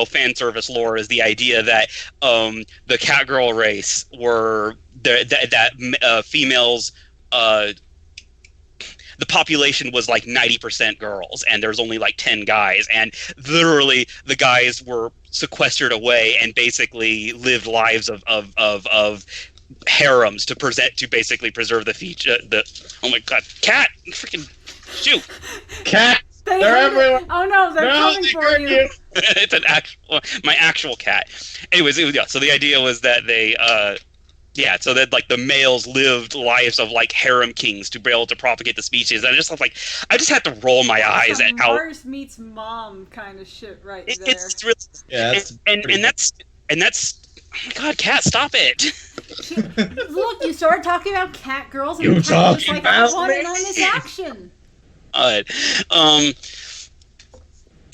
fan service lore is the idea that the catgirl race were that females. The population was like 90% girls, and there's only like 10 guys, and literally the guys were sequestered away and basically lived lives of harems to basically preserve the feature. Oh my God, cat! Freaking shoot, cat! They're everywhere. Oh no, they're coming for you. It's my actual cat. Anyways, so the idea was that they. So that like the males lived lives of like harem kings to be able to propagate the species. And I just had to roll my eyes at how Mars meets mom kind of shit right there. It's really, and that's oh my God, cat, stop it! Look, you started talking about cat girls, and the cat was like, I want in on this action.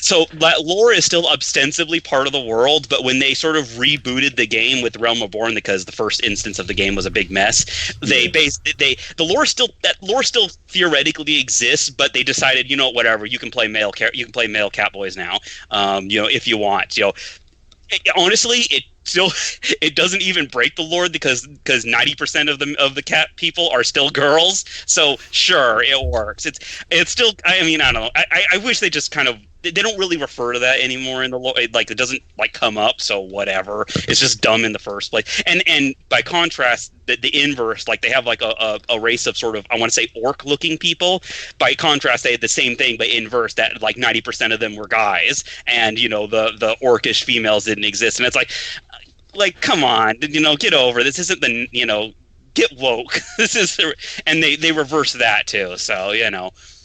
So that lore is still ostensibly part of the world, but when they sort of rebooted the game with Realm Reborn, because the first instance of the game was a big mess, the lore still theoretically exists, but they decided, whatever, you can play male cat boys now, if you want. Honestly, it doesn't even break the lore because 90% of the cat people are still girls. So sure, it works. It's still. I mean, I don't know. I wish they just kind of. They don't really refer to that anymore in the lore. Like, it doesn't like come up. So whatever. It's just dumb in the first place. And by contrast, the inverse, like they have like a race of sort of, I want to say, orc-looking people. By contrast, they had the same thing, but inverse, that like 90% of them were guys, and the orcish females didn't exist. And it's like, come on, get over. This isn't the, get woke. This is, and they reverse that too. So,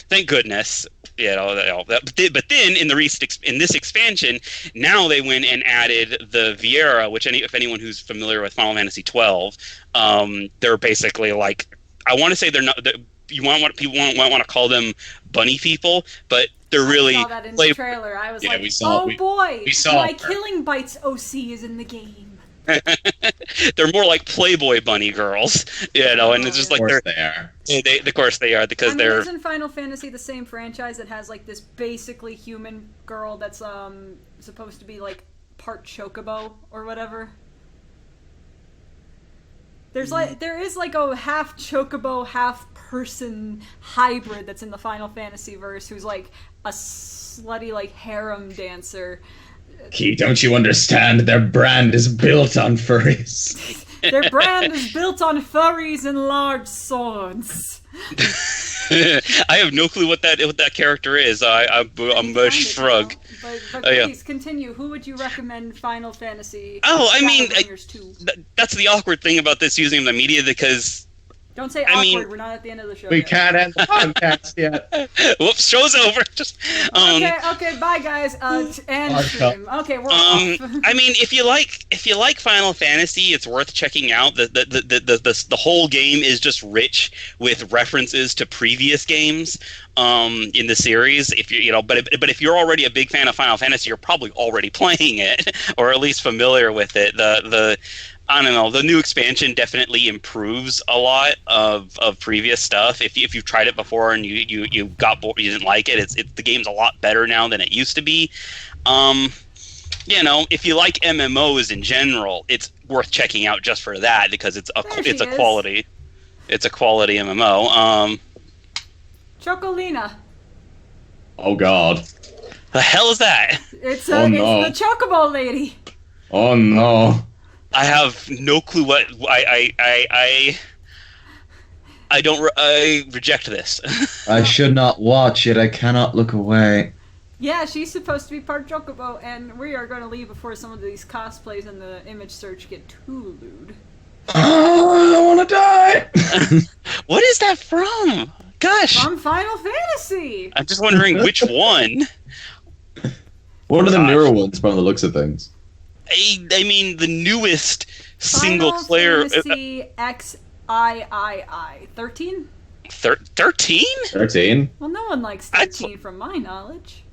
thank goodness. But then in this expansion, now they went and added the Viera, which if anyone who's familiar with Final Fantasy 12, they're basically like, I want to say they're not. People want to call them bunny people, but they're really. I saw that in the trailer. I was my Killing Bites OC is in the game. They're more like Playboy bunny girls, and it's just like they are. Of course they are, because they're. Isn't Final Fantasy the same franchise that has like this basically human girl that's supposed to be like part chocobo or whatever? There is like a half chocobo, half person hybrid that's in the Final Fantasy verse who's like a slutty like harem dancer. Key, don't you understand? Their brand is built on furries. Their brand is built on furries and large swords. I have no clue what that character is. I'm a shrug. But please continue. Who would you recommend Final Fantasy? Oh, I mean, that's the awkward thing about this using the media, because Don't say awkward. We're not at the end of the show. We can't end the podcast yet. Whoops, show's over. Just okay, bye guys. And stream. Okay, we're off. I mean, if you like Final Fantasy, it's worth checking out. The whole game is just rich with references to previous games in the series. If but if you're already a big fan of Final Fantasy, you're probably already playing it or at least familiar with it. I don't know. The new expansion definitely improves a lot of previous stuff. If you've tried it before and you got bored, you didn't like it, the game's a lot better now than it used to be. If you like MMOs in general, it's worth checking out just for that because it's a quality MMO. Chocolina. Oh God. The hell is that? It's the Chocobo lady. Oh no. I have no clue what I reject this. I should not watch it. I cannot look away. Yeah, she's supposed to be part Chocobo, and we are going to leave before some of these cosplays and the image search get too lewd. Oh, I want to die. What is that from? Gosh. From Final Fantasy. I'm just wondering which one. What are the newer ones from the looks of things? I mean, the newest single-player... Final Fantasy XIII. 13? 13? 13? Well, no one likes 13 from my knowledge.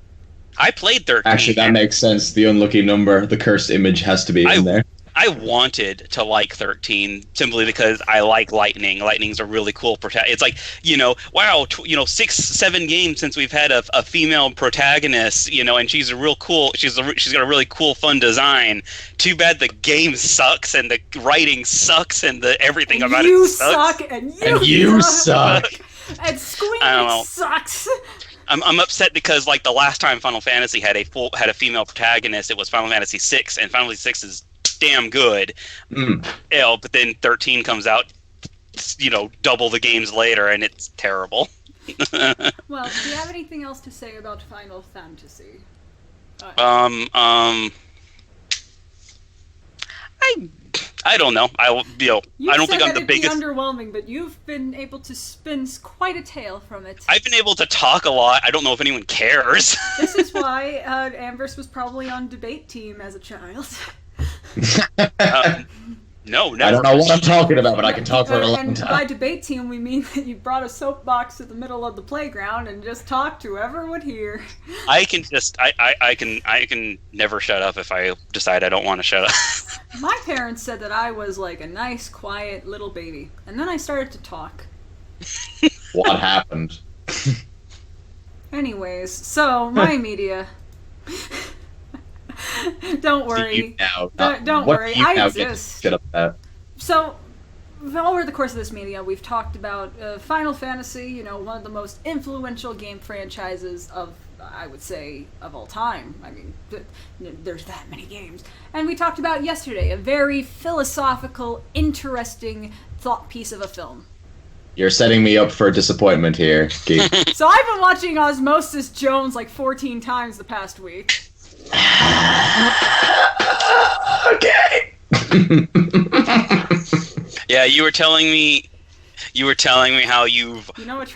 I played 13. Actually, that makes sense. The unlucky number, the cursed image has to be in there. I wanted to like 13 simply because I like Lightning. Lightning's a really cool protagonist. It's like, 6-7 games since we've had a female protagonist, and she's a real cool. She's got a really cool, fun design. Too bad the game sucks and the writing sucks and everything about it sucks. And you suck. And Squeak sucks. I'm upset because the last time Final Fantasy had a female protagonist, it was Final Fantasy VI, and Final Fantasy VI is damn good. But then 13 comes out, double the games later, and it's terrible. Well, do you have anything else to say about Final Fantasy? I don't know. I don't think I'm the biggest. Be underwhelming, but you've been able to spin quite a tale from it. I've been able to talk a lot. I don't know if anyone cares. This is why Ambris was probably on debate team as a child. No, never. I don't know what I'm talking about, but I can talk for a long time. By debate team, we mean that you brought a soapbox to the middle of the playground and just talked to whoever would hear. I can never shut up if I decide I don't want to shut up. My parents said that I was like a nice, quiet little baby, and then I started to talk. What happened? Anyways, so my media. Don't worry. Don't worry. I exist. So, over the course of this media, we've talked about Final Fantasy, one of the most influential game franchises of, I would say, of all time. I mean, there's that many games. And we talked about yesterday, a very philosophical, interesting thought piece of a film. You're setting me up for disappointment here, Keith. So I've been watching Osmosis Jones 14 times the past week. Okay. Yeah, you were telling me how you've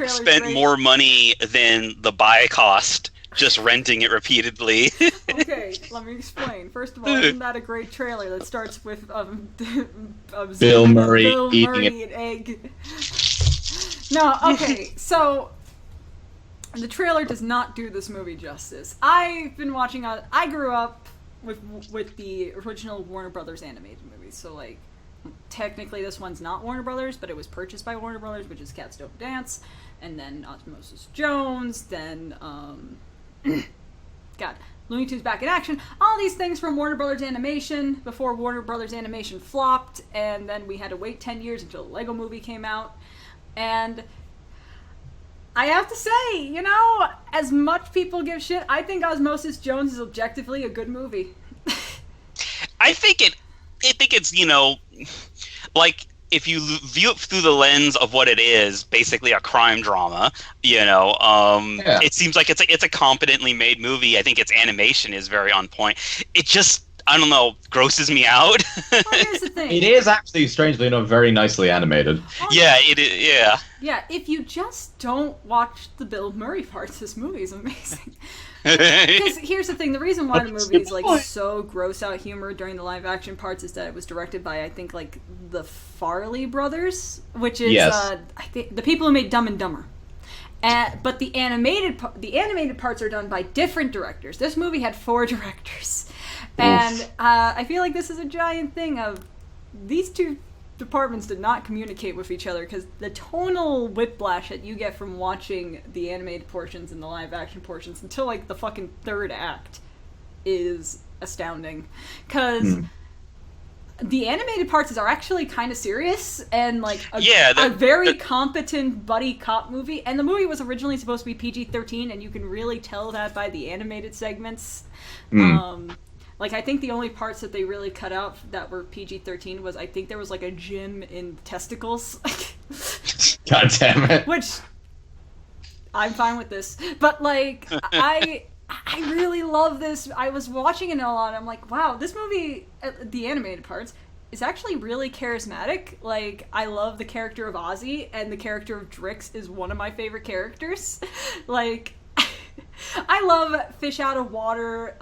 spent more money than the buy cost just renting it repeatedly. Okay, let me explain. First of all, isn't that a great trailer that starts with Bill Murray eating an egg? No, okay, so the trailer does not do this movie justice. I've been watching. I grew up with the original Warner Brothers animated movies, so technically this one's not Warner Brothers, but it was purchased by Warner Brothers, which is Cats Don't Dance, and then Osmosis Jones, then Looney Tunes Back in Action. All these things from Warner Brothers Animation before Warner Brothers Animation flopped, and then we had to wait 10 years until the Lego Movie came out, and I have to say, as much people give shit, I think Osmosis Jones is objectively a good movie. I think it's, if you view it through the lens of what it is, basically a crime drama, it seems like it's a competently made movie. I think its animation is very on point. It just, I don't know, grosses me out. Well, here's the thing. It is actually, strangely enough, very nicely animated. Yeah, it is. Yeah. Yeah, if you just don't watch the Bill Murray parts, this movie is amazing. Because here's the thing, the reason why the movie is like so gross out humor during the live action parts is that it was directed by, I think, like the Farley brothers, which is I think the people who made Dumb and Dumber. But the animated parts are done by different directors. This movie had 4 directors. And I feel like this is a giant thing of these two departments did not communicate with each other, because the tonal whiplash that you get from watching the animated portions and the live action portions until like the fucking 3rd act is astounding. Because the animated parts are actually kind of serious and like a very competent buddy cop movie. And the movie was originally supposed to be PG-13, and you can really tell that by the animated segments. Like, I think the only parts that they really cut out that were PG-13 was, I think there was, like, a gym in testicles. God damn it. Which, I'm fine with this. But, like, I really love this. I was watching it a lot, and I'm like, wow, this movie, the animated parts, is actually really charismatic. Like, I love the character of Ozzy, and the character of Drix is one of my favorite characters. Like, I love fish out of water,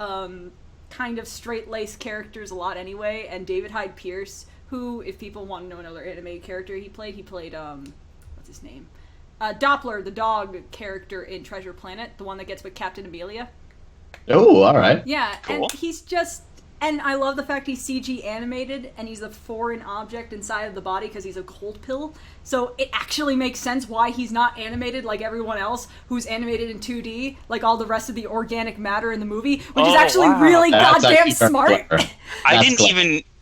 kind of straight-laced characters a lot anyway, and David Hyde Pierce, who, if people want to know another animated character he played, what's his name? Doppler, the dog character in Treasure Planet, the one that gets with Captain Amelia. Oh, alright. Yeah, cool. And he's just... And I love the fact he's CG animated, and he's a foreign object inside of the body because he's a cold pill. So it actually makes sense why he's not animated like everyone else who's animated in 2D, like all the rest of the organic matter in the movie, which is actually really goddamn smart.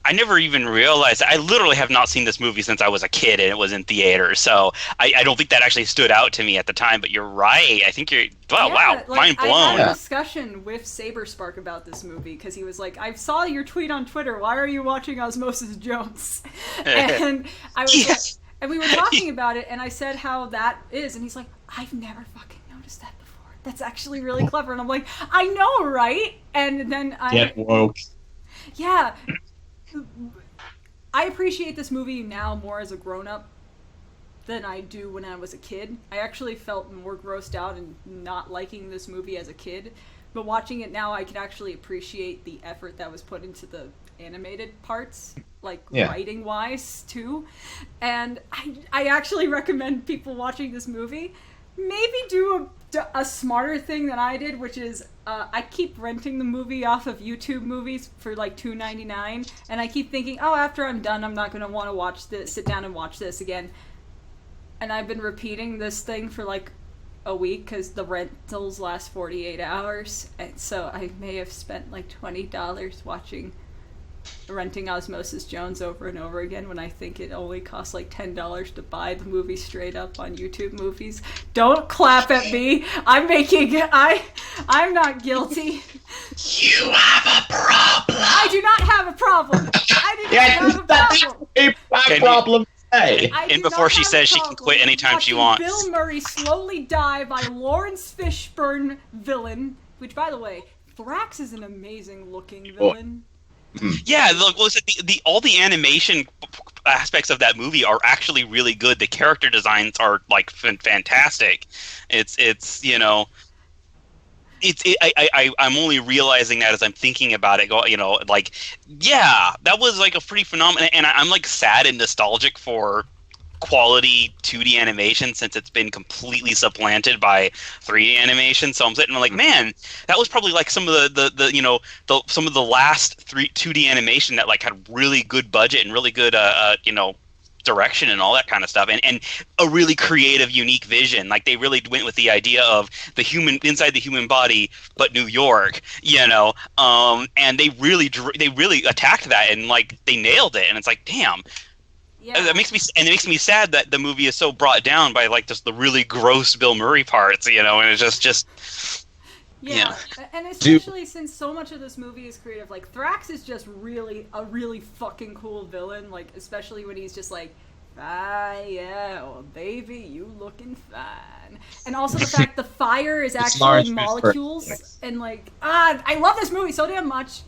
I never even realized. I literally have not seen this movie since I was a kid, and it was in theaters. So I don't think that actually stood out to me at the time. But you're right. I think you're. Wow, like, mind blown. I had a discussion with Saberspark about this movie because he was like, "I saw your tweet on Twitter. Why are you watching Osmosis Jones?" And I was like, and we were talking about it, and I said how that is, and he's like, "I've never fucking noticed that before. That's actually really clever." And I'm like, "I know, right?" And then I get woke. Yeah. I appreciate this movie now more as a grown-up than I do when I was a kid. I actually felt more grossed out and not liking this movie as a kid, but watching it now I can actually appreciate the effort that was put into the animated parts, like writing-wise too. And I actually recommend people watching this movie maybe do a smarter thing than I did, which is I keep renting the movie off of YouTube Movies for like $2.99, and I keep thinking, oh, after I'm done, I'm not going to want to watch this, sit down and watch this again. And I've been repeating this thing for like a week because the rentals last 48 hours, and so I may have spent like $20 renting Osmosis Jones over and over again when I think it only costs like $10 to buy the movie straight up on YouTube Movies. Don't clap at me. I'm not guilty. You have a problem. I do not have a problem. I do not have a problem. Problem. Hey. And before she says she can quit anytime she wants. Bill Murray slowly die by Lawrence Fishburne villain, which, by the way, Thrax is an amazing looking villain. Yeah, look, all the animation aspects of that movie are actually really good. The character designs are like fantastic. I'm only realizing that as I'm thinking about it. That was like a pretty phenomenal. And I'm like sad and nostalgic for quality 2D animation since it's been completely supplanted by 3D animation. So I'm sitting like, man, that was probably like some of some of the last 2D animation that like had really good budget and really good direction and all that kind of stuff, and a really creative, unique vision. Like they really went with the idea of the human inside the human body, but New York, and they really attacked that and like they nailed it. And it's like, damn. Yeah. It makes me sad that the movie is so brought down by like just the really gross Bill Murray parts, and it's just yeah. And especially since so much of this movie is creative, like Thrax is just really a really fucking cool villain, like especially when he's just like, well, baby, you looking fine. And also the fact the fire is actually molecules, and like I love this movie so damn much.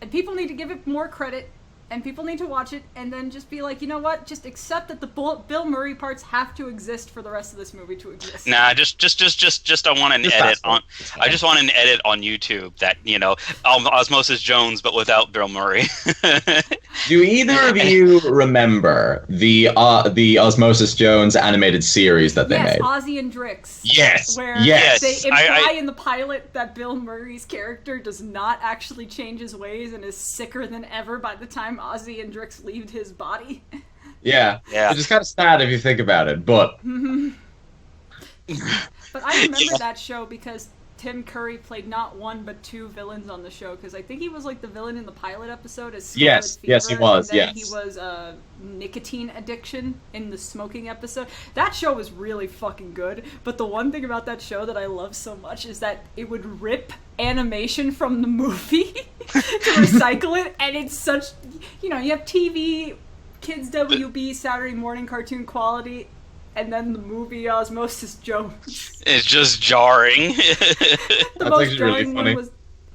And people need to give it more credit, and people need to watch it, and then just be like, you know what? Just accept that the Bill Murray parts have to exist for the rest of this movie to exist. Nah, just I want an edit on. I just want an edit on YouTube that Osmosis Jones, but without Bill Murray. Do either of you remember the Osmosis Jones animated series that they made? Ozzy and Drix. Yes. Where yes. they imply in the pilot that Bill Murray's character does not actually change his ways and is sicker than ever by the time Ozzy and Drix leave his body. Yeah. Which is kind of sad if you think about it, but... But I remember that show because Tim Curry played not one but two villains on the show, because I think he was like the villain in the pilot episode as Scarlet Fever, yes, he was, and then he was nicotine addiction in the smoking episode. That show was really fucking good, but the one thing about that show that I love so much is that it would rip animation from the movie to recycle it, and it's such, you have TV, Kids WB, Saturday morning cartoon quality, and then the movie Osmosis Jones. It's just jarring. That's actually really funny.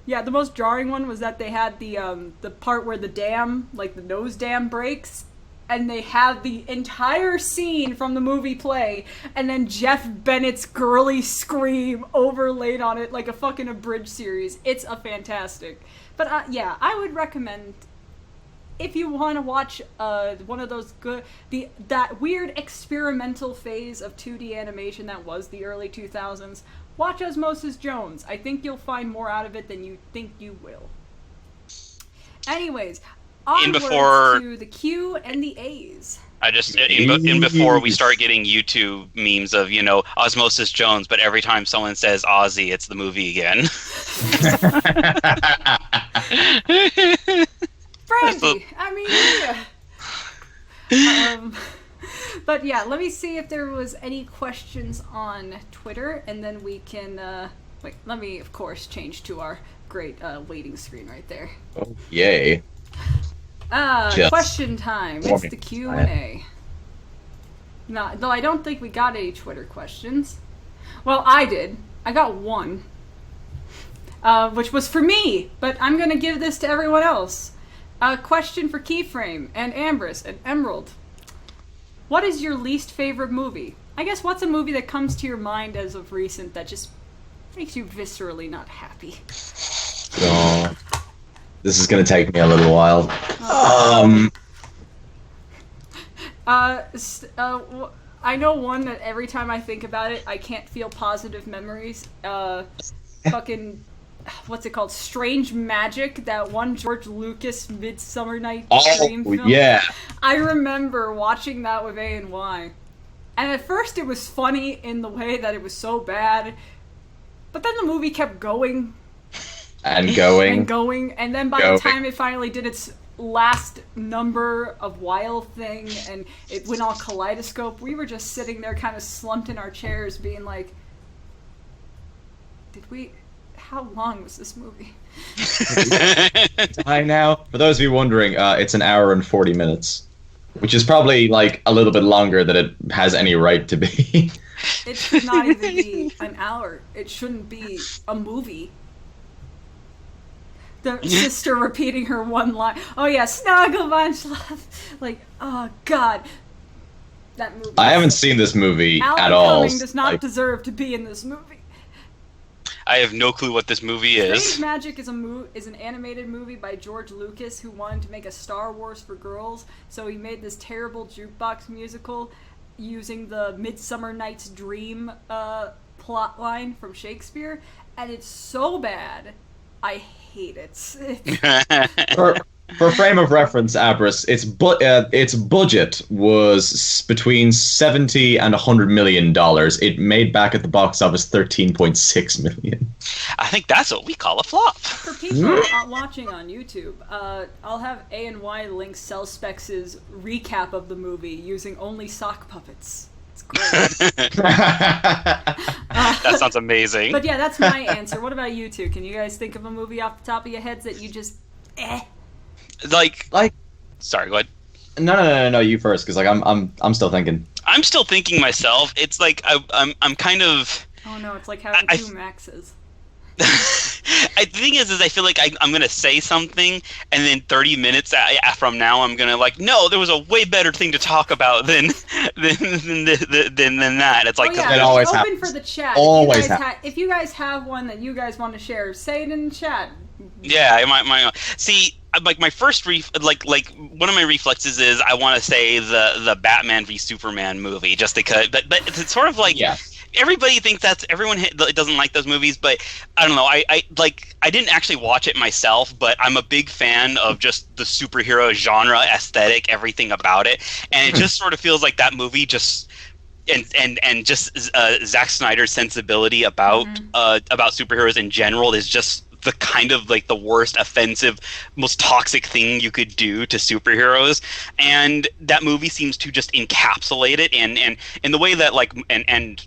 The most jarring one was that they had the part where the dam, like the nose dam, breaks, and they have the entire scene from the movie play, and then Jeff Bennett's girly scream overlaid on it like a fucking abridged series. It's a fantastic. But I would recommend, if you want to watch one of those that weird experimental phase of 2D animation that was the early 2000s, watch Osmosis Jones. I think you'll find more out of it than you think you will. Anyways, onwards to the Q and the A's. I just in before we start getting YouTube memes of Osmosis Jones, but every time someone says Ozzy, it's the movie again. Brandy, but yeah, let me see if there was any questions on Twitter, and then we can wait. Let me, of course, change to our great waiting screen right there. Oh, yay! Question time. It's the Q&A. No, though I don't think we got any Twitter questions. Well, I did. I got one, which was for me, but I'm gonna give this to everyone else. A question for Keyframe and Ambris and Emerald. What is your least favorite movie? I guess what's a movie that comes to your mind as of recent that just makes you viscerally not happy? Oh, this is going to take me a little while. I know one that every time I think about it, I can't feel positive memories. Fucking... What's it called? Strange Magic, that one George Lucas Midsummer Night Dream film. Yeah. I remember watching that with A&Y. And at first it was funny in the way that it was so bad, but then the movie kept going. And going. And going. And then by the time it finally did its last number of Wild Thing and it went all kaleidoscope, we were just sitting there kind of slumped in our chairs being like, how long was this movie? Time now. For those of you wondering, it's an hour and 40 minutes, which is probably like a little bit longer than it has any right to be. It should not even be an hour. It shouldn't be a movie. The sister repeating her one line. Oh yeah, snuggle bunch love. Like, oh god. That movie. I haven't seen this movie Alan at all. Cumming does not deserve to be in this movie. I have no clue what this movie is. Strange Magic is an animated movie by George Lucas, who wanted to make a Star Wars for girls, so he made this terrible jukebox musical using the Midsummer Night's Dream plot line from Shakespeare, and it's so bad, I hate it. For frame of reference, Ambris, its budget was between $70 and $100 million. It made back at the box office $13.6 million. I think that's what we call a flop. For people watching on YouTube, I'll have A&Y link Cell Specs' recap of the movie using only sock puppets. It's great. That sounds amazing. But yeah, that's my answer. What about you two? Can you guys think of a movie off the top of your heads that you just Like, sorry, go ahead. No, you first, because like I'm still thinking. I'm still thinking myself. It's like I'm kind of. Oh no, it's like having two Maxes. The thing is I feel like I'm going to say something, and then 30 minutes from now, I'm going to like, no, there was a way better thing to talk about than that. It's like, it always open happens. For the chat. Always if you guys have one that you guys want to share, say it in the chat. Yeah, see, like my first like one of my reflexes is I want to say the Batman v Superman movie, just because, but it's sort of like, everybody thinks everyone doesn't like those movies, but I don't know. I didn't actually watch it myself, but I'm a big fan of just the superhero genre, aesthetic, everything about it, and it just sort of feels like that movie just. And just Zack Snyder's sensibility about superheroes in general is just the kind of like the worst, offensive, most toxic thing you could do to superheroes, and that movie seems to just encapsulate it, and in the way that like and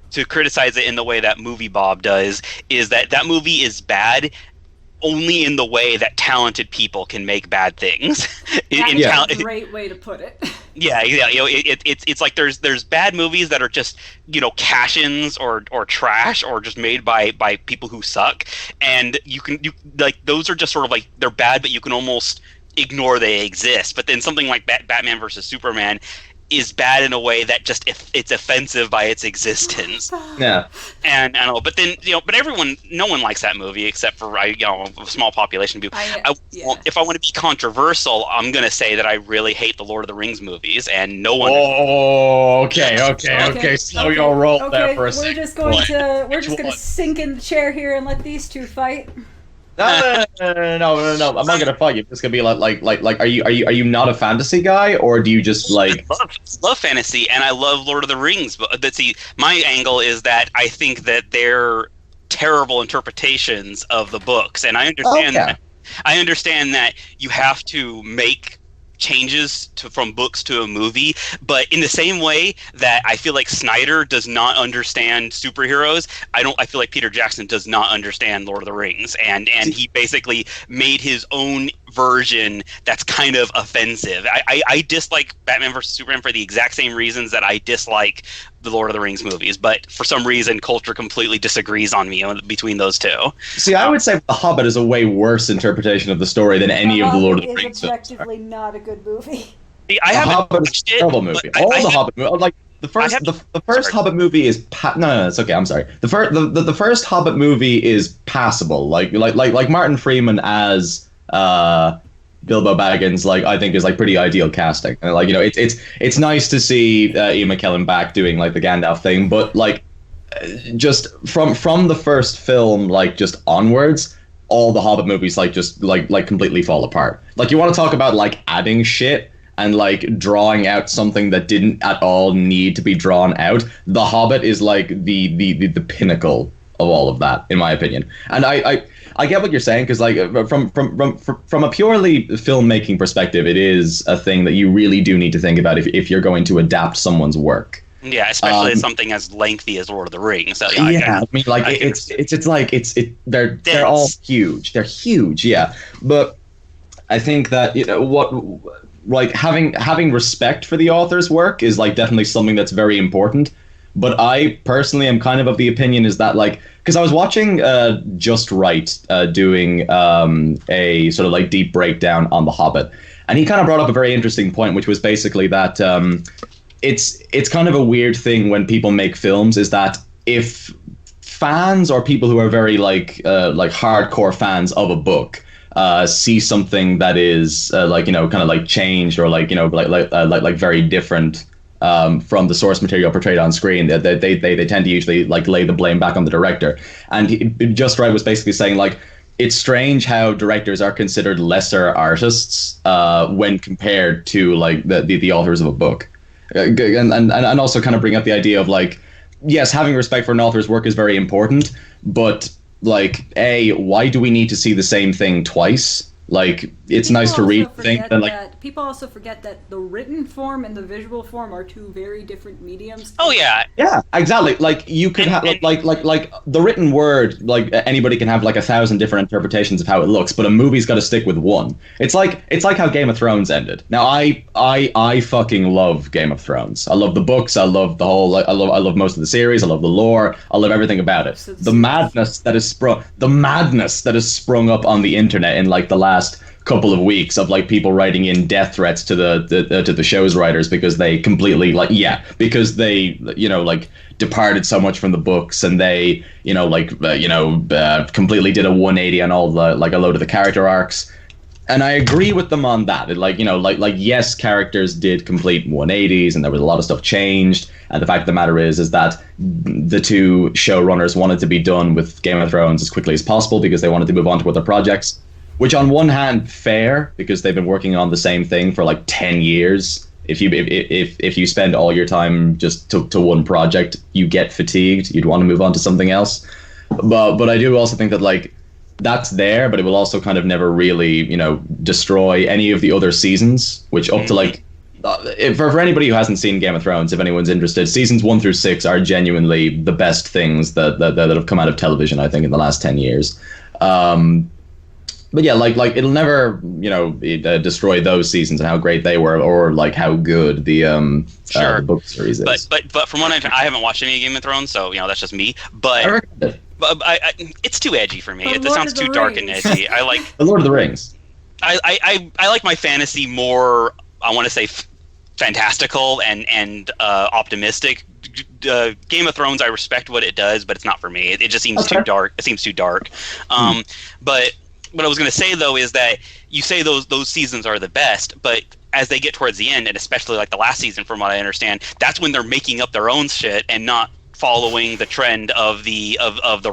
to criticize it in the way that Movie Bob does is that movie is bad only in the way that talented people can make bad things. That's a great way to put it. Yeah. It's like there's bad movies that are just, cash-ins or trash or just made by people who suck, and you like those are just sort of like they're bad, but you can almost ignore they exist. But then something like Batman versus Superman is bad in a way that just it's offensive by its existence. Yeah. And I don't know, but then but no one likes that movie except for a small population of people. If I want to be controversial, I'm gonna say that I really hate the Lord of the Rings movies, and no one. Oh, okay. Slow your roll there for a second. We're just gonna sink in the chair here and let these two fight. No. I'm not gonna fight you. It's gonna be like, are you not a fantasy guy, or do you just like love fantasy and I love Lord of the Rings? But see, my angle is that I think that they're terrible interpretations of the books, and I understand that. I understand that you have to make changes from books to a movie, but in the same way that I feel like Snyder does not understand superheroes, I feel like Peter Jackson does not understand Lord of the Rings, and he basically made his own version that's kind of offensive. I dislike Batman vs Superman for the exact same reasons that I dislike the Lord of the Rings movies, but for some reason culture completely disagrees on me between those two. See, I would say The Hobbit is a way worse interpretation of the story than any of the Lord of the Rings films. It's objectively not a good movie. See, I haven't watched it. Terrible movie. All the Hobbit movies, like the first Hobbit movie is no, it's okay. I'm sorry. The first Hobbit movie is passable. Like Martin Freeman as Bilbo Baggins, like I think is like pretty ideal casting, and like it's nice to see Ian McKellen back doing like the Gandalf thing, but like just from the first film like just onwards, all the Hobbit movies like just like completely fall apart. Like you want to talk about like adding shit and like drawing out something that didn't at all need to be drawn out. The Hobbit is like the pinnacle of all of that, in my opinion, and I get what you're saying, because like from a purely filmmaking perspective, it is a thing that you really do need to think about if you're going to adapt someone's work. Yeah, especially something as lengthy as Lord of the Rings. So, I mean, like they're all huge. They're huge, yeah. But I think that like having respect for the author's work is like definitely something that's very important. But I personally am kind of the opinion is that like, because I was watching Just Right doing a sort of like deep breakdown on The Hobbit, and he kind of brought up a very interesting point, which was basically that it's kind of a weird thing when people make films, is that if fans or people who are very like hardcore fans of a book see something that is kind of like changed or like like very different from the source material portrayed on screen, that they tend to usually like lay the blame back on the director. And Just Right was basically saying like it's strange how directors are considered lesser artists when compared to like the authors of a book, and also kind of bring up the idea of like, yes, having respect for an author's work is very important, but like why do we need to see the same thing twice? Like it's nice to read things and like. people also forget that the written form and the visual form are two very different mediums. Oh yeah, yeah, exactly. Like you could have like the written word. Like anybody can have like 1,000 different interpretations of how it looks, but a movie's got to stick with one. It's like how Game of Thrones ended. Now I fucking love Game of Thrones. I love the books. I love the whole. I love most of the series. I love the lore. I love everything about it. The madness that is sprung up on the internet in like the last couple of weeks of like people writing in death threats to the show's writers because they completely because they departed so much from the books, and they completely did a 180 on all the a load of the character arcs. And I agree with them on that. Yes, characters did complete 180s, and there was a lot of stuff changed. And the fact of the matter is that the two showrunners wanted to be done with Game of Thrones as quickly as possible because they wanted to move on to other projects. Which, on one hand, fair, because they've been working on the same thing for like 10 years. If you spend all your time just to one project, you get fatigued. You'd want to move on to something else. But I do also think that like that's there, but it will also kind of never really, destroy any of the other seasons, which up to like, for anybody who hasn't seen Game of Thrones, if anyone's interested, seasons 1 through 6 are genuinely the best things that have come out of television, I think, in the last 10 years. But yeah, like it'll never, destroy those seasons and how great they were, or like how good the book series is. But from what I haven't watched any Game of Thrones, so that's just me. But I it's too edgy for me. It sounds too dark and edgy. I like The Lord of the Rings. I like my fantasy more. I want to say fantastical and optimistic. Game of Thrones, I respect what it does, but it's not for me. It just seems too dark. It seems too dark. But what I was going to say though is that you say those seasons are the best, but as they get towards the end, and especially like the last season, from what I understand, that's when they're making up their own shit and not following the trend of the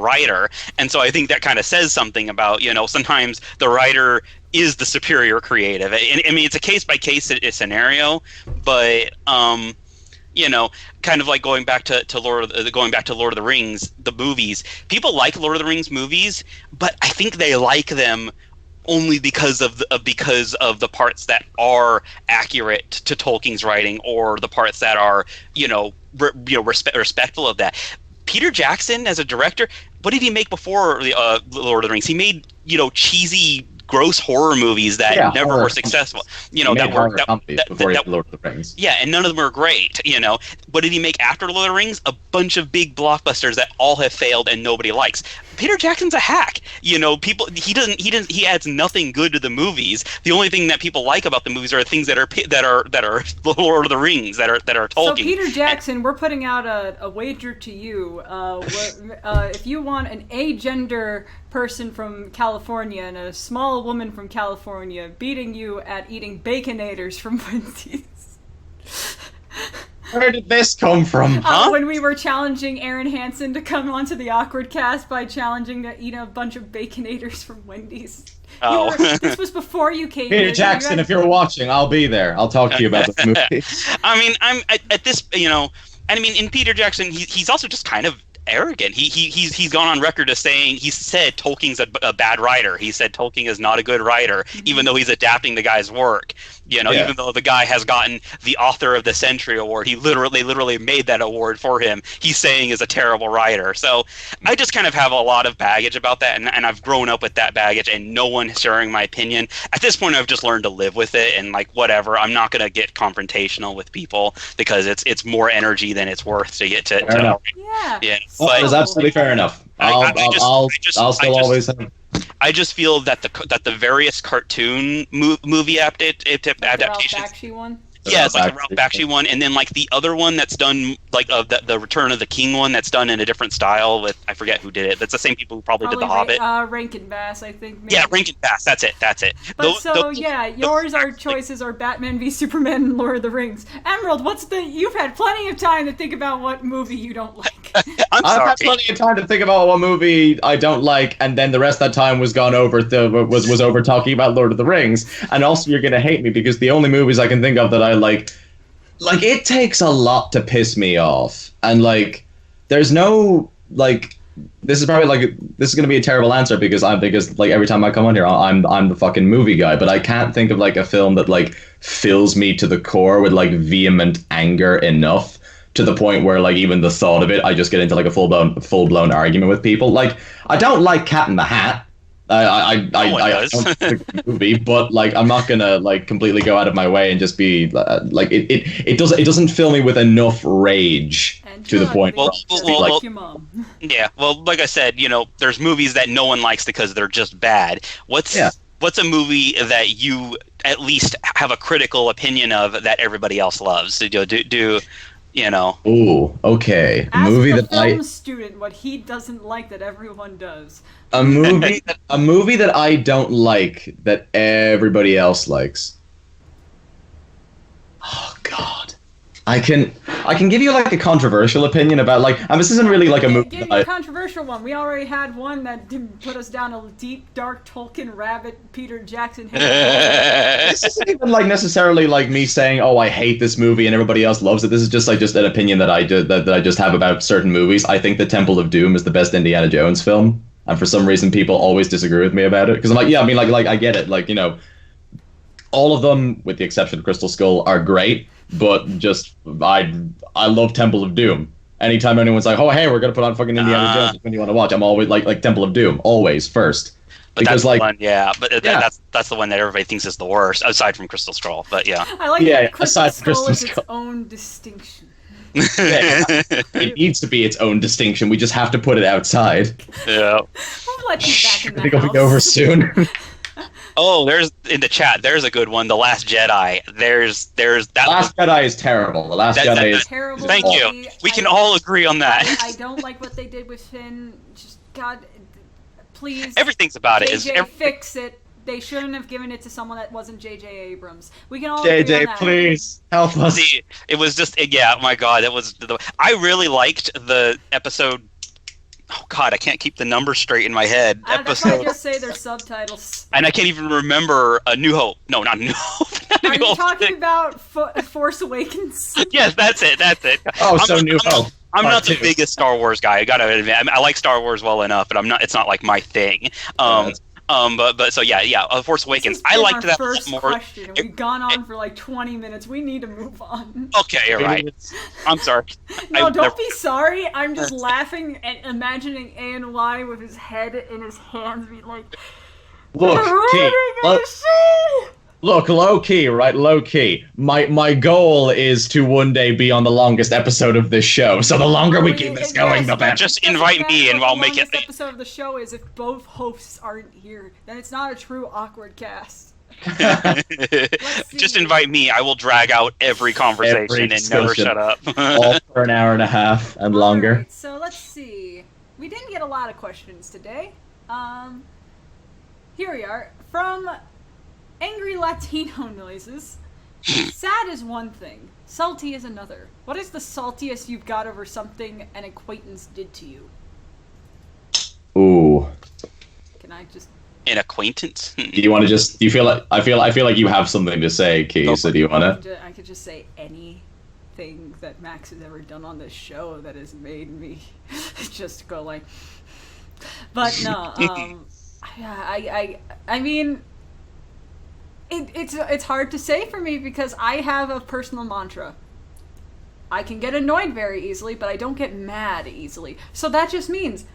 writer. And so I think that kind of says something about, sometimes the writer is the superior creative. I mean, it's a case by case scenario, but kind of like going back to Lord of the Rings, the movies. People like Lord of the Rings movies, but I think they like them only because of the parts that are accurate to Tolkien's writing, or the parts that are respectful of that. Peter Jackson as a director, what did he make before the Lord of the Rings? He made cheesy, gross horror movies that never were successful. That were Lord of the Rings. Yeah, and none of them were great. What did he make after Lord of the Rings? A bunch of big blockbusters that all have failed and nobody likes. Peter Jackson's a hack. People he adds nothing good to the movies. The only thing that people like about the movies are things that are Lord of the Rings, that are Tolkien. So Peter Jackson, we're putting out a wager to you. If you want an agender person from California and a small woman from California beating you at eating Baconators from Wendy's. Where did this come from? When we were challenging Aaron Hansen to come onto the AWKWARDCast by challenging to eat a bunch of Baconators from Wendy's. Oh. This was before you came. Peter Jackson, if you're watching, I'll be there. I'll talk to you about this movie. I mean, I'm at this, in Peter Jackson, he's also just kind of arrogant. He's gone on record as saying, he said Tolkien's a bad writer. He said Tolkien is not a good writer, even though he's adapting the guy's work. Even though the guy has gotten the Author of the Century award, he literally made that award for him. He's saying is a terrible writer. So I just kind of have a lot of baggage about that, and I've grown up with that baggage, and no one sharing my opinion. At this point, I've just learned to live with it, and like whatever. I'm not going to get confrontational with people because it's more energy than it's worth to get to. Yeah. That was absolutely fair enough. I'll still always have. I just feel that the various cartoon movie adaptations. Bakshi one? Yeah, it's like the Ralph Bakshi one, and then like the other one that's done like the Return of the King one that's done in a different style with, I forget who did it. That's the same people who probably did The Hobbit. Rankin Bass, I think. Maybe. Yeah, Rankin Bass. That's it. But yours are choices are Batman v Superman and Lord of the Rings. Emerald, you've had plenty of time to think about what movie you don't like. I've had plenty of time to think about what movie I don't like, and then the rest of that time was gone over was over talking about Lord of the Rings. And also, you're gonna hate me because the only movies I can think of that I like it takes a lot to piss me off, and like there's no like this is probably this is gonna be a terrible answer because every time I come on here, I'm the fucking movie guy, but I can't think of a film that fills me to the core with vehement anger enough to the point where even the thought of it, I just get into a full blown argument with people. I don't like Cat in the Hat. I don't like the movie, but I'm not gonna completely go out of my way and just be it doesn't fill me with enough rage to the point. Yeah, well, like I said, there's movies that no one likes because they're just bad. What's a movie that you at least have a critical opinion of that everybody else loves? Ooh, okay. Ask movie that film student what he doesn't like that everyone does. A movie that I don't like that everybody else likes. Oh God, I can give you a controversial opinion about this isn't really a movie. Give me a controversial one. We already had one that put us down a deep, dark Tolkien rabbit. Peter Jackson. This isn't even necessarily me saying, oh, I hate this movie and everybody else loves it. This is just an opinion that I just have about certain movies. I think the Temple of Doom is the best Indiana Jones film. And for some reason, people always disagree with me about it. Because I'm I get it. All of them, with the exception of Crystal Skull, are great. But just, I love Temple of Doom. Anytime anyone's oh, hey, we're going to put on fucking Indiana Jones when you want to watch, I'm always Temple of Doom. Always, first. But because that's the one, that's the one that everybody thinks is the worst, aside from Crystal Skull. But yeah. I like that Crystal Skull is its own distinction. It needs to be its own distinction. We just have to put it outside. Yeah. We'll let you back in the I think it'll be over soon. Oh, there's in the chat. There's a good one. The Last Jedi. There's that. Last Jedi is terrible. The Last Jedi is terrible. Thank you. We can all agree on that. I don't like what they did with Finn. Just God, please. Everything's about it. Fix it. They shouldn't have given it to someone that wasn't J.J. Abrams. We can all agree on that. Please help us. See, it was just my God, it was. I really liked the episode. Oh God, I can't keep the numbers straight in my head. That's why I just say their subtitles. And I can't even remember A New Hope. No, not New Hope. Are you talking about Force Awakens? Yes, that's it. Oh, New Hope. I'm not the biggest Star Wars guy. I gotta admit, I like Star Wars well enough, but I'm not. It's not my thing. But so Force Awakens. I liked that first more. Question. We've gone on for 20 minutes. We need to move on. Okay, you're right. I'm sorry. No, don't be sorry. I'm just laughing and imagining ANY with his head in his hands, be Look, low key, right? Low key. My goal is to one day be on the longest episode of this show. So the longer we keep this going, the better. Just invite me and I'll make it. The longest episode of the show is if both hosts aren't here, then it's not a true awkward cast. Just invite me. I will drag out every conversation and never shut up. All for an hour and a half and longer. Right, so let's see. We didn't get a lot of questions today. Here we are from Angry Latino Noises. Sad is one thing, salty is another. What is the saltiest you've got over something an acquaintance did to you? Ooh. Can I just... An acquaintance? Do you want to just... I feel like you have something to say, Key, so do you want to... I could just say anything that Max has ever done on this show that has made me just go But no, I mean... It's hard to say for me because I have a personal mantra. I can get annoyed very easily, but I don't get mad easily. So that just means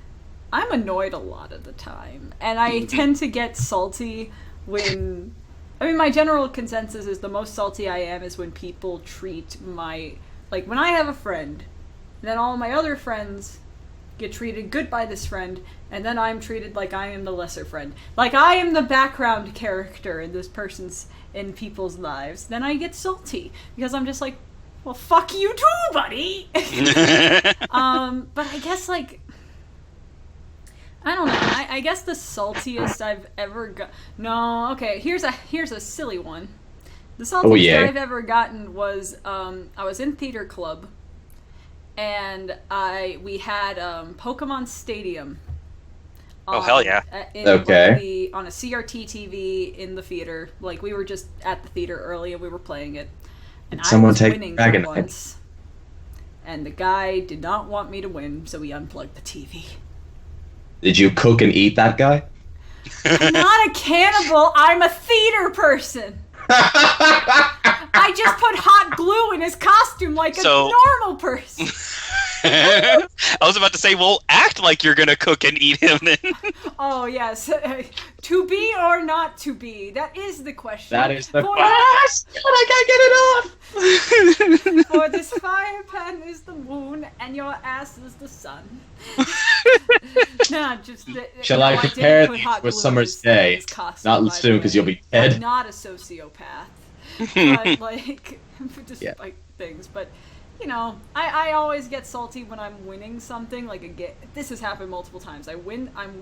I'm annoyed a lot of the time. And I tend to get salty when... I mean, my general consensus is the most salty I am is when people treat my... when I have a friend, and then all my other friends get treated good by this friend, and then I'm treated like I am the lesser friend. I am the background character in people's lives. Then I get salty, because I'm just well, fuck you too, buddy! But I guess, I don't know, I guess the saltiest I've ever got... No, okay, here's a silly one. The saltiest I've ever gotten was, I was in theater club, and we had Pokemon Stadium. Oh, hell yeah. On a CRT TV in the theater. We were just at the theater early and we were playing it. And I was winning once. And the guy did not want me to win, so he unplugged the TV. Did you cook and eat that guy? I'm not a cannibal. I'm a theater person. I just put hot glue in his costume like a normal person. I was about to say, well, act like you're gonna cook and eat him then. Oh, yes. To be or not to be? That is the question. That is the question. I can't get it off! For this fire pan is the moon, and your ass is the sun. Nah, just... Shall I prepare these for summer's day? Not soon, because you'll be dead. I'm not a sociopath. But, like, despite things, but... You know, I always get salty when I'm winning something. Like, this has happened multiple times. I'm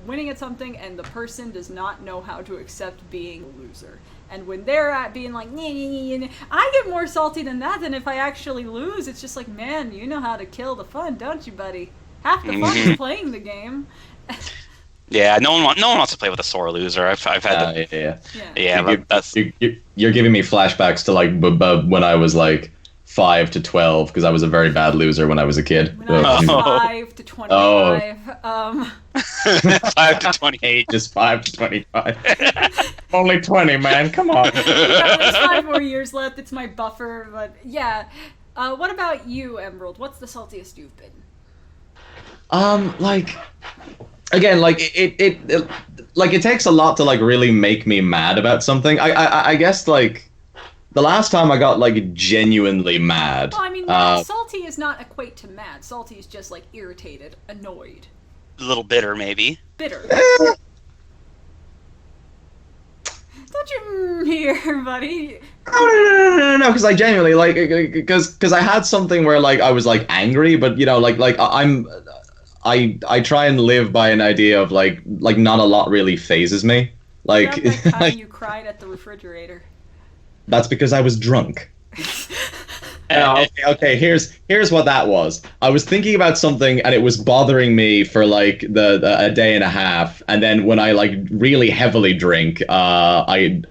winning at something, and the person does not know how to accept being a loser. And when they're at being like, I get more salty than that than if I actually lose. It's just like, man, you know how to kill the fun, don't you, buddy? Half the fun is playing the game. Yeah, no one wants to play with a sore loser. I've had that's... You're giving me flashbacks to, like, when I was, like, 5 to 12, because I was a very bad loser when I was a kid. When I was 5 to 25. 5 to 28. Just 5 to 25. Only 20, man. Come on. There's 5 more years left. It's my buffer. But yeah. What about you, Emerald? What's the saltiest you've been? Like, again, like it takes a lot to, like, really make me mad about something. I guess, like, the last time I got, like, genuinely mad... Well, I mean, salty is not equate to mad. Salty is just, like, irritated, annoyed. A little bitter, maybe. Bitter. Don't you hear, buddy? No, because I genuinely, like, because I had something where, like, I was, like, angry, but, you know, like I try and live by an idea of, like not a lot really phases me. Like, that time like, you cried at the refrigerator. That's because I was drunk. Okay, here's what that was. I was thinking about something and it was bothering me for like a day and a half, and then when I like really heavily drink, I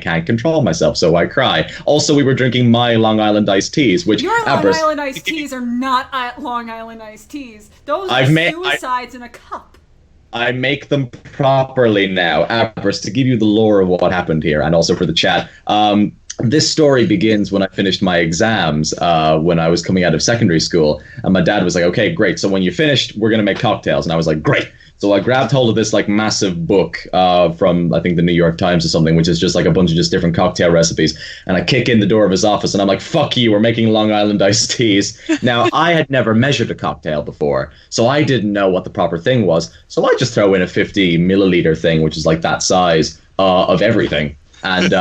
can't control myself, so I cry. Also, we were drinking my Long Island iced teas, which your Long Island iced teas are not Long Island iced teas. Those are suicides in a cup. I make them properly now. Ambris, to give you the lore of what happened here, and also for the chat. This story begins when I finished my exams when I was coming out of secondary school. And my dad was like, okay, great. So when you're finished, we're going to make cocktails. And I was like, great. So I grabbed hold of this like massive book from, I think, the New York Times or something, which is just like a bunch of just different cocktail recipes. And I kick in the door of his office and I'm like, fuck you, we're making Long Island iced teas. Now, I had never measured a cocktail before, so I didn't know what the proper thing was. So I just throw in a 50 milliliter thing, which is like that size of everything. And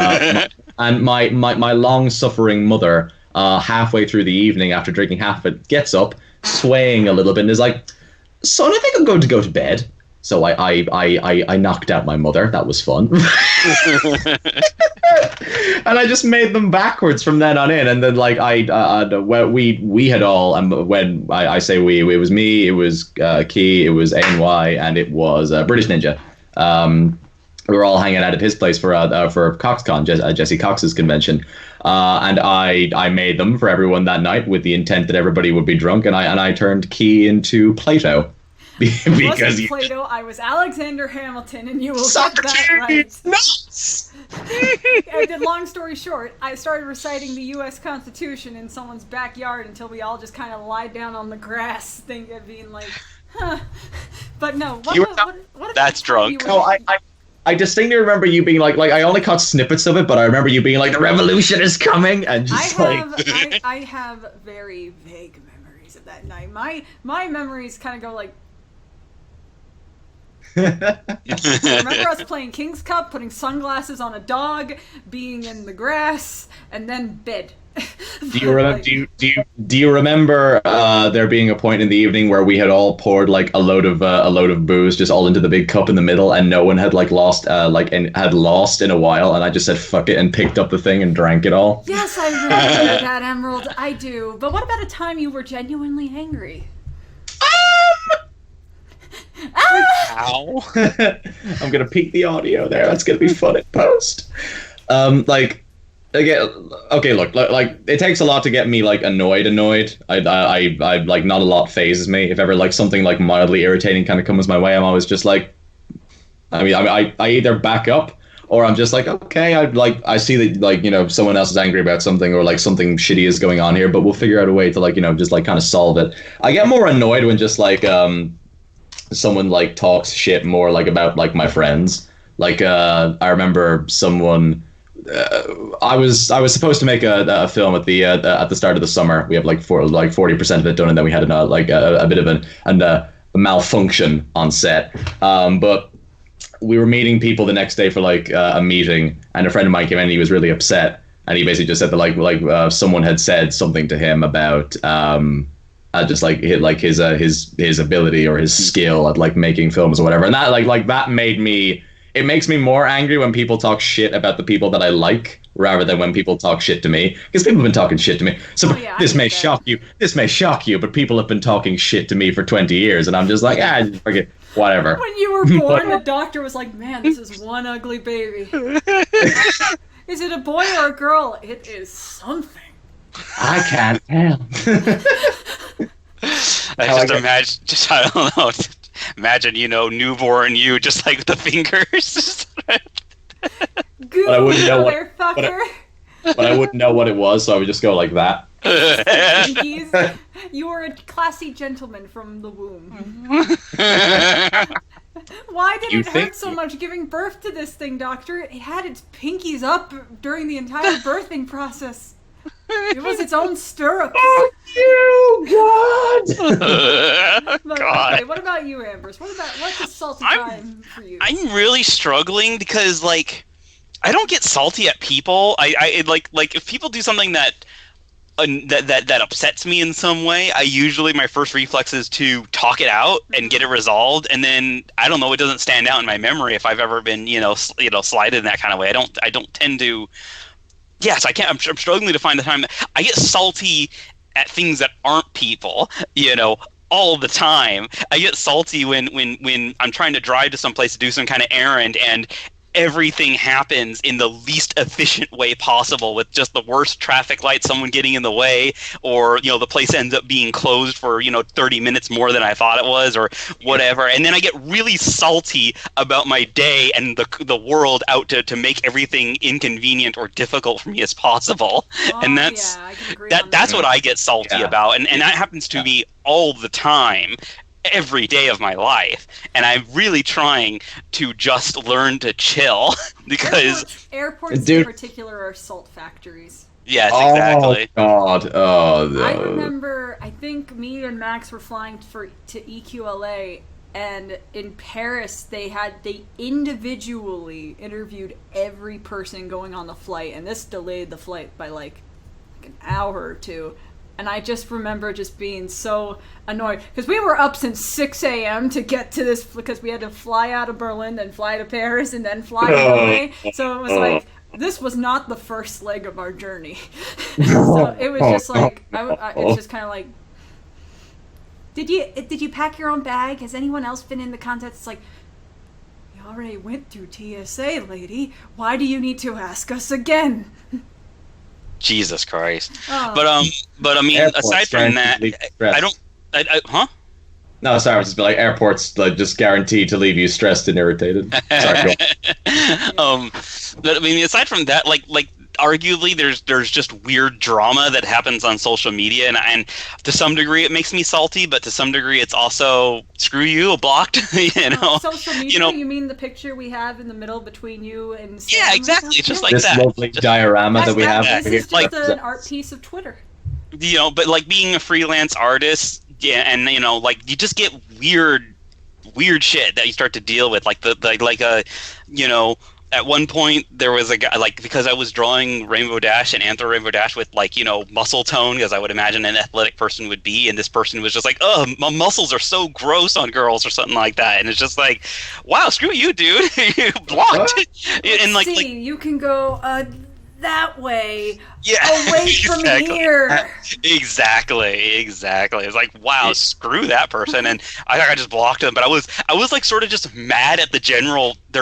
and my long-suffering mother, halfway through the evening after drinking half of it, gets up, swaying a little bit, and is like, son, I think I'm going to go to bed. So I knocked out my mother. That was fun. And I just made them backwards from then on in. And then like we had all, and when I say we, it was me, it was Key, it was ANY, and it was British Ninja. We were all hanging out at his place for CoxCon, Jesse Cox's convention, and I made them for everyone that night with the intent that everybody would be drunk, and I turned Key into Plato. Because I wasn't Plato, I was Alexander Hamilton, and you will get that right. Nuts! Long story short, I started reciting the U.S. Constitution in someone's backyard until we all just kind of lied down on the grass, being like, huh. But no, what that's drunk. No, I distinctly remember you being like I only caught snippets of it, but I remember you being like, the revolution is coming, and just I have very vague memories of that night. My memories kind of go like, I remember us playing King's Cup, putting sunglasses on a dog, being in the grass, and then bed. Do you remember there being a point in the evening where we had all poured like a load of booze just all into the big cup in the middle, and no one had lost in a while, and I just said fuck it and picked up the thing and drank it all? Yes, I remember that, Emerald. I do. But what about a time you were genuinely angry? Ow. I'm gonna peek the audio there. That's gonna be fun in post. Okay, look, like it takes a lot to get me like annoyed. I like not a lot phases me. If ever like something like mildly irritating kind of comes my way, I'm always just like, I either back up or I'm just like, okay, I see that like, you know, someone else is angry about something or like something shitty is going on here, but we'll figure out a way to like, you know, just like kind of solve it. I get more annoyed when just like someone like talks shit more like about like my friends. Like I remember someone. I was supposed to make a film at the start of the summer. We have like 40% of it done, and then we had a bit of a malfunction on set. But we were meeting people the next day for like a meeting, and a friend of mine came in and he was really upset, and he basically just said that someone had said something to him about just like his ability or his skill at like making films or whatever, and that like that made me. It makes me more angry when people talk shit about the people that I like rather than when people talk shit to me. Because people have been talking shit to me. So this may shock you. This may shock you, but people have been talking shit to me for 20 years. And I'm just like, forget, whatever. When you were born, the doctor was like, man, this is one ugly baby. Is it a boy or a girl? It is something. I can't tell. I just imagine, I don't know. Imagine, you know, newborn you just like the fingers. But I wouldn't know but I wouldn't know what it was, so I would just go like that. You were a classy gentleman from the womb. Why did it hurt so much giving birth to this thing, Doctor? It had its pinkies up during the entire birthing process. It was its own stirrup. Oh, God! God. Okay, what about you, Ambris? What's a salty time for you? I'm really struggling because, like, I don't get salty at people. I like if people do something that upsets me in some way, my first reflex is to talk it out and get it resolved, and then I don't know, it doesn't stand out in my memory if I've ever been slighted in that kind of way. I don't tend to. Yes, I can't. I'm struggling to find the time that I get salty at things that aren't people, all the time. I get salty when I'm trying to drive to some place to do some kind of errand and everything happens in the least efficient way possible with just the worst traffic lights, someone getting in the way, or the place ends up being closed for 30 minutes more than I thought it was, or whatever. And then I get really salty about my day and the world out to make everything inconvenient or difficult for me as possible. And that's that's what I get salty about, and that happens to me all the time, every day of my life, and I'm really trying to just learn to chill because airports in particular are salt factories. Yes, exactly. Oh God! Oh, no. I remember. I think me and Max were flying to EQLA, and in Paris they individually interviewed every person going on the flight, and this delayed the flight by like an hour or two. And I just remember just being so annoyed because we were up since 6 a.m. to get to this, because we had to fly out of Berlin, then fly to Paris, and then fly away. So it was like, this was not the first leg of our journey. So it was just like, it's just kind of like, did you pack your own bag? Has anyone else been in the contest? It's like, you already went through TSA, lady. Why do you need to ask us again? Jesus Christ. But I mean, Airports, aside from that, huh? No, sorry, I was just like, airports like just guaranteed to leave you stressed and irritated. Sorry, but I mean, aside from that, like arguably there's just weird drama that happens on social media, and to some degree it makes me salty, but to some degree it's also screw you, blocked. Social media. You mean the picture we have in the middle between you and Sam? Yeah, exactly. It's just like this that. This lovely diorama that we have. This is just an art piece of Twitter. But like being a freelance artist, and like you just get weird shit that you start to deal with, at one point there was a guy, like, because I was drawing Rainbow Dash and Anthro Rainbow Dash with muscle tone, as I would imagine an athletic person would be, and this person was just like, oh, my muscles are so gross on girls or something like that, and it's just like, wow, screw you, dude. You blocked. And you can go, that way, Yeah, away from here. Exactly. It's like, wow, screw that person, and I think I just blocked them. But I was like sort of just mad at their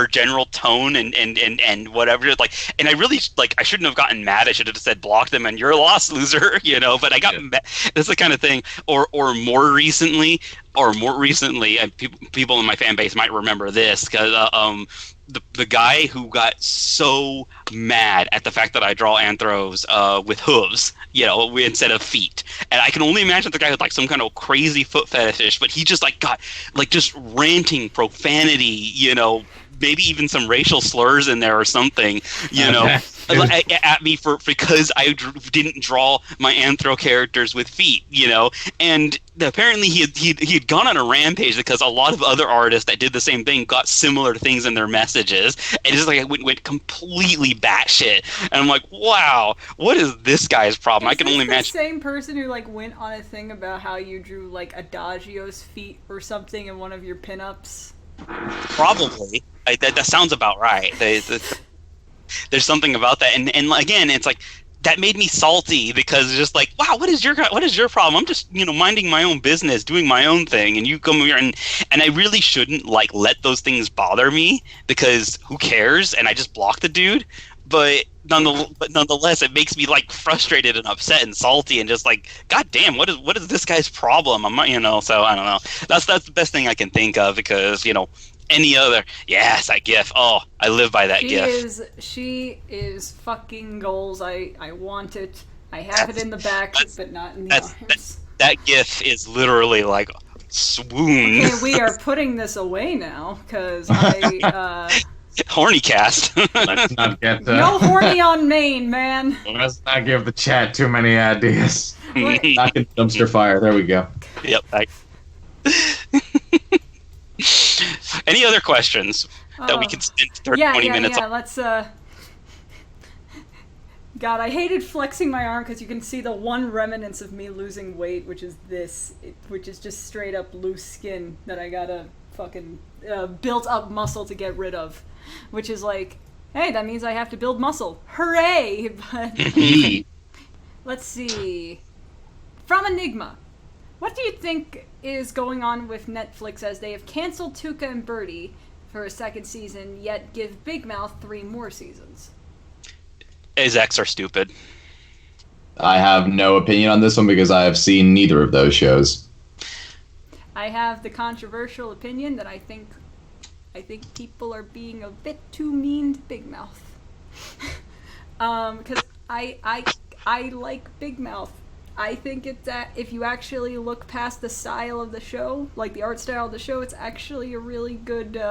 general tone and whatever. Like, and I really like I shouldn't have gotten mad. I should have just said block them and you're a lost loser, you know. But I got mad. That's the kind of thing. Or more recently, and people in my fan base might remember this because the guy who got so mad at the fact that I draw anthros with hooves, you know, instead of feet, and I can only imagine the guy with like some kind of crazy foot fetish, but he just like got like just ranting profanity, you know, maybe even some racial slurs in there or something, you know, at me because I didn't draw my anthro characters with feet, you know, and apparently he had gone on a rampage because a lot of other artists that did the same thing got similar things in their messages, and just like I went completely batshit, and I'm like, wow, what is this guy's problem? I can only imagine. The same person who like went on a thing about how you drew like Adagio's feet or something in one of your pinups. Probably. That sounds about right. There's something about that, and again, it's like that made me salty because it's just like, wow, what is your problem? I'm just, you know, minding my own business, doing my own thing, and you come here and I really shouldn't like let those things bother me because who cares? And I just block the dude, but nonetheless, it makes me like frustrated and upset and salty and just like, god damn, what is this guy's problem? I'm not, you know, so I don't know. That's the best thing I can think of because, you know, any other, yes, that GIF. Oh, I live by that GIF. She is fucking goals. I want it. I have it in the back, but not in the arms. That GIF is literally like swoon. Okay, we are putting this away now because I. Horny cast. Let's not get no horny on Maine, man. Let's not give the chat too many ideas. Knock in dumpster fire. There we go. Yep. Any other questions that we can spend 20 minutes on? Yeah, let's, God, I hated flexing my arm because you can see the one remnants of me losing weight, which is which is just straight up loose skin that I gotta fucking built up muscle to get rid of. Which is like, hey, that means I have to build muscle. Hooray! But let's see. From Enigma. What do you think is going on with Netflix as they have canceled Tuca and Birdie for a second season, yet give Big Mouth 3 more seasons? Execs are stupid. I have no opinion on this one because I have seen neither of those shows. I have the controversial opinion that I think people are being a bit too mean to Big Mouth. Because I like Big Mouth. I think it's that if you actually look past the style of the show, like the art style of the show, it's actually a really good,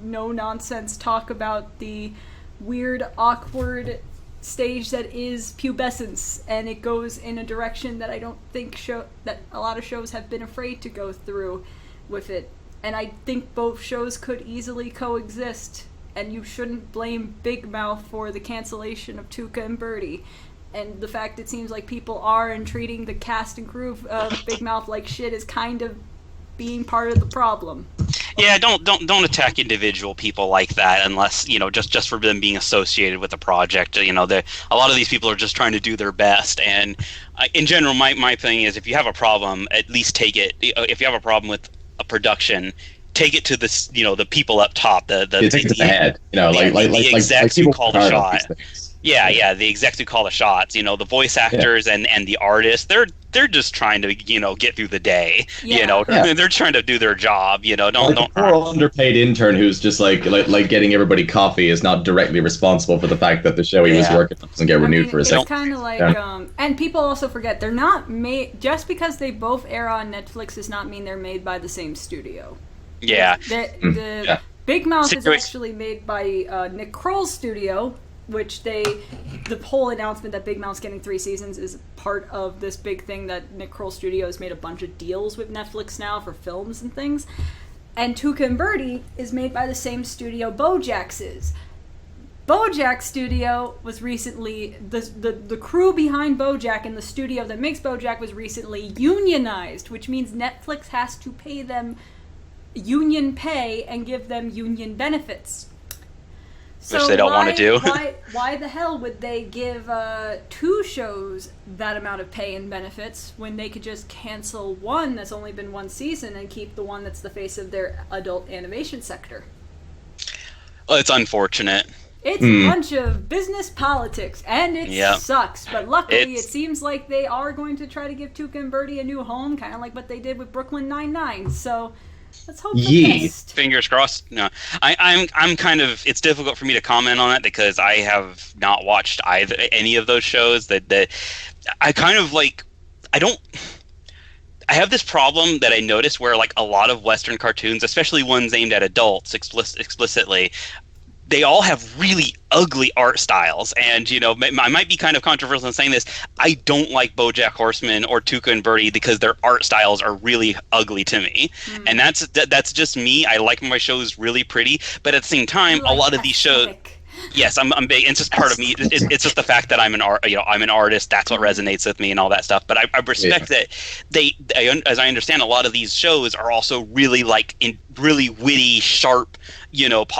no-nonsense talk about the weird, awkward stage that is pubescence, and it goes in a direction that I don't think that a lot of shows have been afraid to go through with it. And I think both shows could easily coexist, and you shouldn't blame Big Mouth for the cancellation of Tuca and Birdie. And the fact it seems like people are and treating the cast and crew of Big Mouth like shit is kind of being part of the problem. Yeah, don't attack individual people like that unless, you know, just for them being associated with the project. You know, a lot of these people are just trying to do their best. And in general, my thing is, if you have a problem, at least take it. If you have a problem with a production, take it to the, you know, the people up top. Take it to the head. You know, the execs who call the shot. Yeah, the execs who call the shots. You know, the voice actors and the artists. They're just trying to, you know, get through the day. Yeah. You know, they're trying to do their job. You know, don't. The poor underpaid intern who's just like getting everybody coffee is not directly responsible for the fact that the show he was working on doesn't get renewed for a second. It's kind of like, and people also forget they're not made just because they both air on Netflix does not mean they're made by the same studio. Yeah. The Big Mouth is actually made by Nick Kroll's studio, which the whole announcement that Big Mouth's getting 3 seasons is part of this big thing that Nick Kroll Studios made a bunch of deals with Netflix now for films and things. And Tuca and Birdie is made by the same studio BoJack's is. BoJack's studio was recently, the crew behind BoJack and the studio that makes BoJack was recently unionized, which means Netflix has to pay them union pay and give them union benefits. So which they don't want to do. Why the hell would they give 2 shows that amount of pay and benefits when they could just cancel one that's only been 1 season and keep the one that's the face of their adult animation sector? Well, it's unfortunate. It's a bunch of business politics, and it sucks. But luckily, it seems like they are going to try to give Tuca and Birdie a new home, kind of like what they did with Brooklyn Nine-Nine. So let's hope the best. Fingers crossed. No, I'm kind of. It's difficult for me to comment on that because I have not watched any of those shows. That I kind of like. I have this problem that I notice where like a lot of Western cartoons, especially ones aimed at adults explicitly, they all have really ugly art styles. And, you know, I might be kind of controversial in saying this. I don't like BoJack Horseman or Tuca and Birdie because their art styles are really ugly to me. And that's just me. I like my shows really pretty. But at the same time, a lot of these shows... Yes, I'm big. It's just part of me. It's just the fact that I'm an artist. That's what resonates with me and all that stuff. But I respect that as I understand, a lot of these shows are also really really witty, sharp,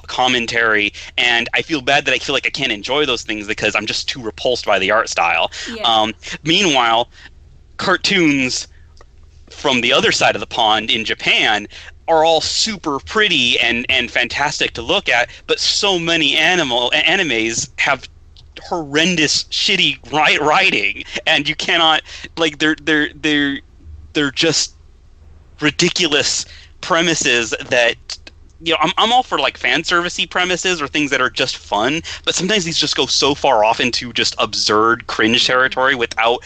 commentary. And I feel bad that I feel like I can't enjoy those things because I'm just too repulsed by the art style. Yeah. Meanwhile, cartoons from the other side of the pond in Japan are all super pretty and fantastic to look at, but so many animes have horrendous, shitty writing, and you cannot they're just ridiculous premises that. I'm all for like fan servicey premises or things that are just fun, but sometimes these just go so far off into just absurd cringe territory without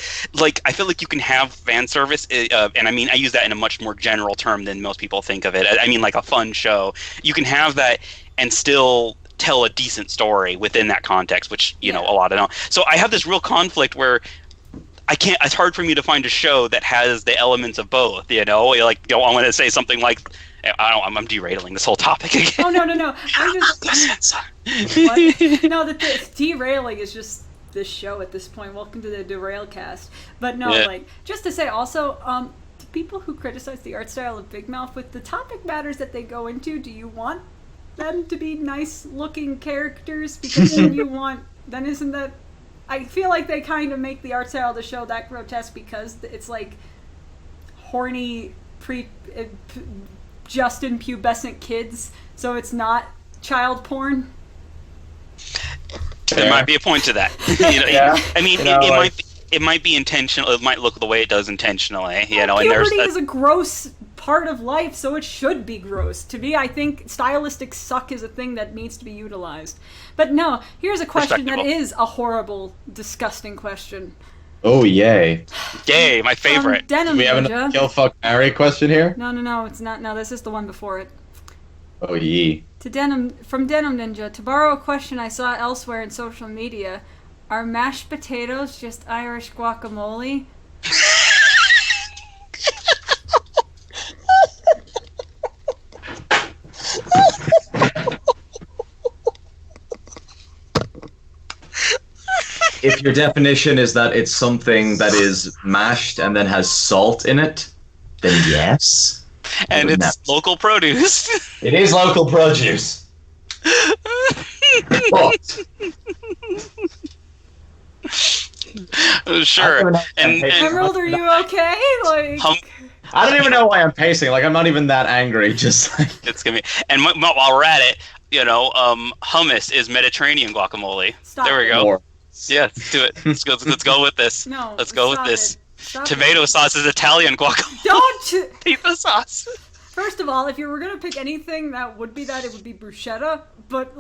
I feel like you can have fan service, and I mean I use that in a much more general term than most people think of it. I mean like a fun show. You can have that and still tell a decent story within that context, which a lot of know. So I have this real conflict where I can't. It's hard for me to find a show that has the elements of both. I want to say something like. I'm derailing this whole topic again. Oh no! I'm just. What? No, the derailing is just this show at this point. Welcome to the DerailCast. But no, just to say also, to people who criticize the art style of Big Mouth with the topic matters that they go into, do you want them to be nice-looking characters? Because then isn't that? I feel like they kind of make the art style of the show that grotesque because it's like horny Justin pubescent kids, so it's not child porn. There might be a point to that. I mean, it might be intentional. It might look the way it does intentionally. Puberty is a gross part of life, so it should be gross. To me, I think stylistic suck is a thing that needs to be utilized. But no, here's a question that is a horrible, disgusting question. Oh, yay. Yay, my favorite. Denim we have Ninja. a kill, fuck, marry question here? No, it's not. No, this is the one before it. Oh, yee. From Denim Ninja, to borrow a question I saw elsewhere in social media, are mashed potatoes just Irish guacamole? If your definition is that it's something that is mashed and then has salt in it, then yes. And it's local produce. It is local produce. But sure. And Emerald, are you okay? I don't even know why I'm pacing. I'm not even that angry. Just it's gonna be. And while we're at it, hummus is Mediterranean guacamole. Stop there we go. More. Yeah, let's do it. Let's go with this. No, let's go with this. Tomato sauce is Italian guacamole. Don't! Pizza sauce. First of all, if you were going to pick anything that would be that, it would be bruschetta. But,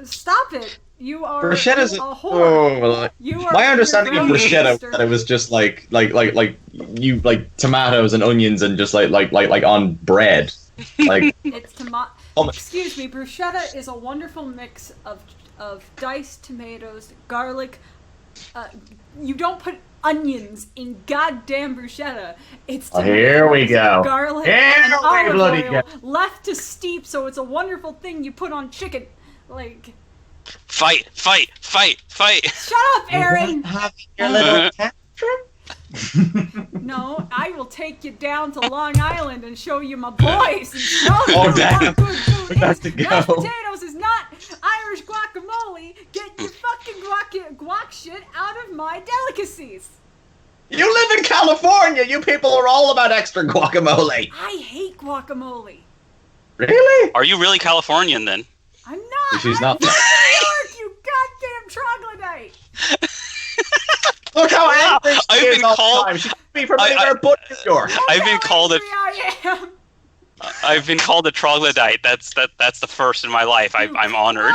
stop it. You are bruschetta's a whore. My understanding of bruschetta was that it was just tomatoes and onions and just on bread. It's tomato. Excuse me, bruschetta is a wonderful mix of diced tomatoes, garlic. You don't put onions in goddamn bruschetta. It's here we go. Garlic and olive oil left to steep, so it's a wonderful thing you put on chicken. Fight! Shut up, Aaron! Have your little tantrum? No, I will take you down to Long Island and show you my boys and show you damn. what good food We got is. to go. Mashed potatoes is not Irish guacamole. guac shit out of my delicacies. You live in California! You people are all about extra guacamole! I hate guacamole. Really? Are you really Californian then? I'm not! She's I'm not. from New York, you goddamn troglodyte! Look how angry I've she is been all called- the time. She could be from anywhere but New York. I've been called a I am. I've been called a troglodyte. That's the first in my life. I'm honored.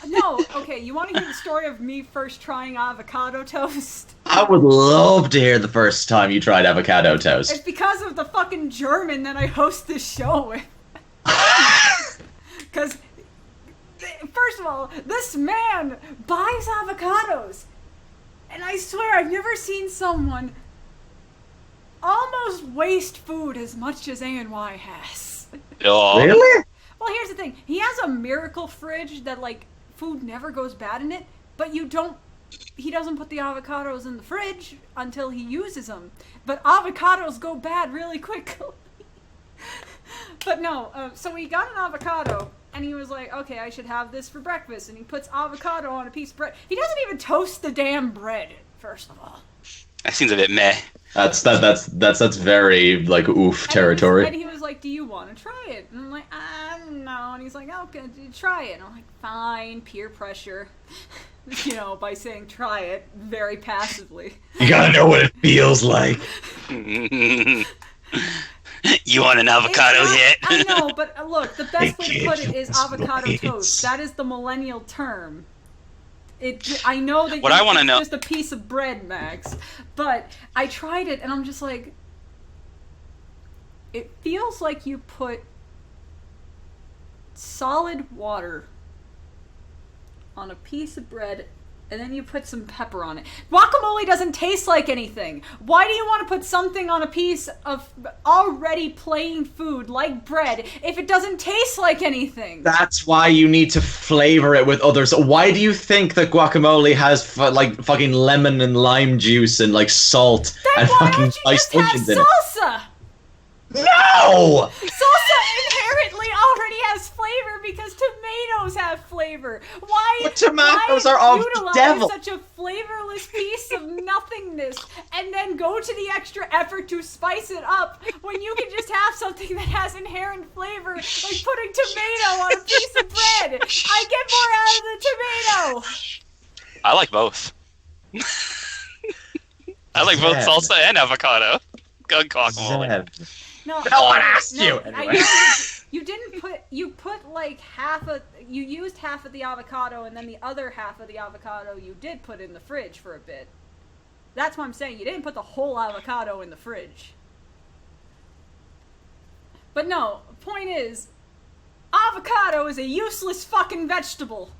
No, okay, you want to hear the story of me first trying avocado toast? I would love to hear the first time you tried avocado toast. It's because of the fucking German that I host this show with. Because, first of all, this man buys avocados. And I swear I've never seen someone almost waste food as much as ANY has. Oh. Really? Well, here's the thing. He has a miracle fridge that, like, food never goes bad in it, but he doesn't put the avocados in the fridge until he uses them. But avocados go bad really quickly. But no, so he got an avocado, and he was like, okay, I should have this for breakfast, and he puts avocado on a piece of bread. He doesn't even toast the damn bread, first of all. That seems a bit meh. That's very like oof territory. And he was like, do you want to try it? And I'm like, no. And he's like, okay, try it. And I'm like, fine, peer pressure. You know, by saying try it very passively. You gotta know what it feels like. You want an avocado hit? I know, but look, the best way to put it is Ridiculous avocado noise. toast. That is the millennial term. I know that What I wanna it's know- just a piece of bread, Max, but I tried it and I'm just like, it feels like you put solid water on a piece of bread and then you put some pepper on it. Guacamole doesn't taste like anything. Why do you want to put something on a piece of already plain food like bread if it doesn't taste like anything? That's why you need to flavor it with others. Why do you think that guacamole has like fucking lemon and lime juice and like salt Then and why fucking don't you just spiced have onions in it? salsa? No! Salsa inherently already has flavor because tomatoes have flavor. Why? But tomatoes why are of the utilize devil. such a flavorless piece of nothingness and then go to the extra effort to spice it up when you can just have something that has inherent flavor, like putting tomato on a piece of bread? I get more out of the tomato. I like both. I like both Zed. salsa and avocado. Good guacamole. Zed. No, No one asked you. I Anyway. know you didn't put. You put like you used half of the avocado, and then the other half of the avocado you did put in the fridge for a bit. That's what I'm saying. You didn't put the whole avocado in the fridge. But no, point is, avocado is a useless fucking vegetable.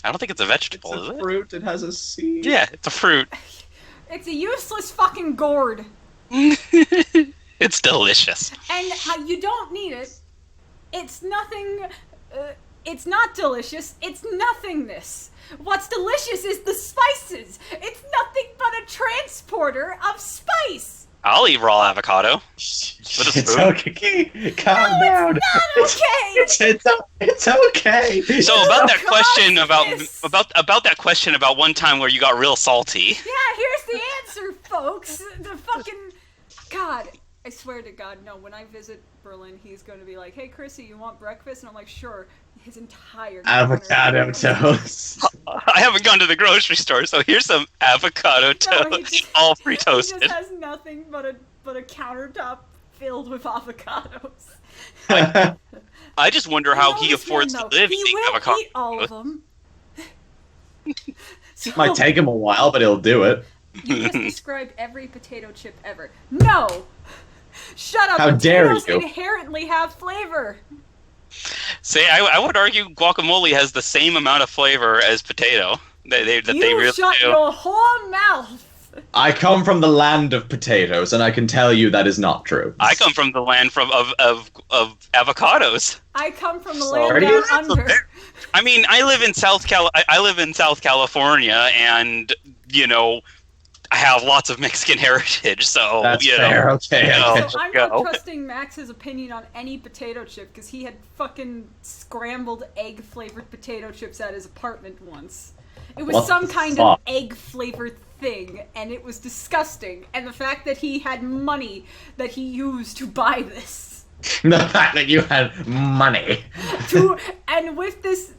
I don't think it's a vegetable, is it? fruit. It has a seed. Yeah, it's a fruit. It's a useless fucking gourd. It's delicious. And you don't need it. It's nothing. It's not delicious. It's nothingness. What's delicious is the spices. It's nothing but a transporter of spice. I'll eat raw avocado. With a It's spoon. okay. Calm down. Not okay. It's okay. So about that Oh, question gosh, about that question about one time where you got real salty. Yeah, here's the answer, folks. The fucking God. I swear to God, no. When I visit Berlin, he's going to be like, "Hey, Chrissy, you want breakfast?" And I'm like, "Sure." His entire Avocado counter- toast. I haven't gone to the grocery store, so here's some avocado No, toast, he just- all He pre-toasted. just has nothing but a countertop filled with avocados. I just wonder how You know he this affords man, to though. live He eating will avocado. eat all of them. So, Might take him a while, but he'll do it. You just described every potato chip ever. No! Shut up! How dare Potatoes you. inherently have flavor. Say, I would argue guacamole has the same amount of flavor as potato. They You really shut do. your whore mouth! I come from the land of potatoes, and I can tell you that is not true. I come from the land of avocados. I come from the Sorry. land down under. I mean, I live in South California, and you know, I have lots of Mexican heritage, so That's fair. Okay. So I'm not trusting Max's opinion on any potato chip because he had fucking scrambled egg-flavored potato chips at his apartment once. It was some kind of egg-flavored thing, and it was disgusting. And the fact that he had money that he used to buy this. The fact that you had money. And with this,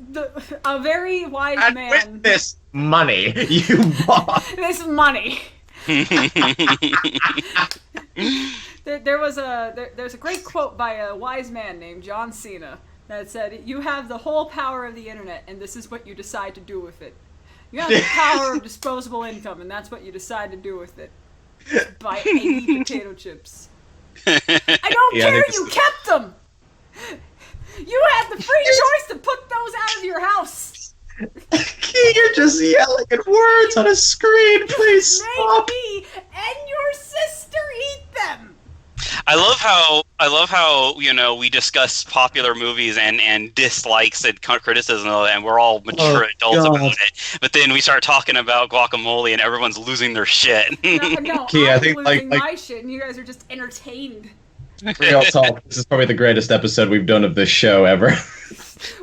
a very wise man. With this money, you bought. This money. There's a great quote by a wise man named John Cena that said, "You have the whole power of the internet, and this is what you decide to do with it. You have the power of disposable income, and that's what you decide to do with it. Buy 80 potato chips." I don't care you kept them! You had the free choice to put those out of your house! You're just yelling at words on a screen, please stop! Make me and your sister eat them! I love how we discuss popular movies and dislikes and criticism, and we're all mature adults about it. But then we start talking about guacamole, and everyone's losing their shit. No, I think I'm losing my shit, and you guys are just entertained. Real talk. This is probably the greatest episode we've done of this show ever.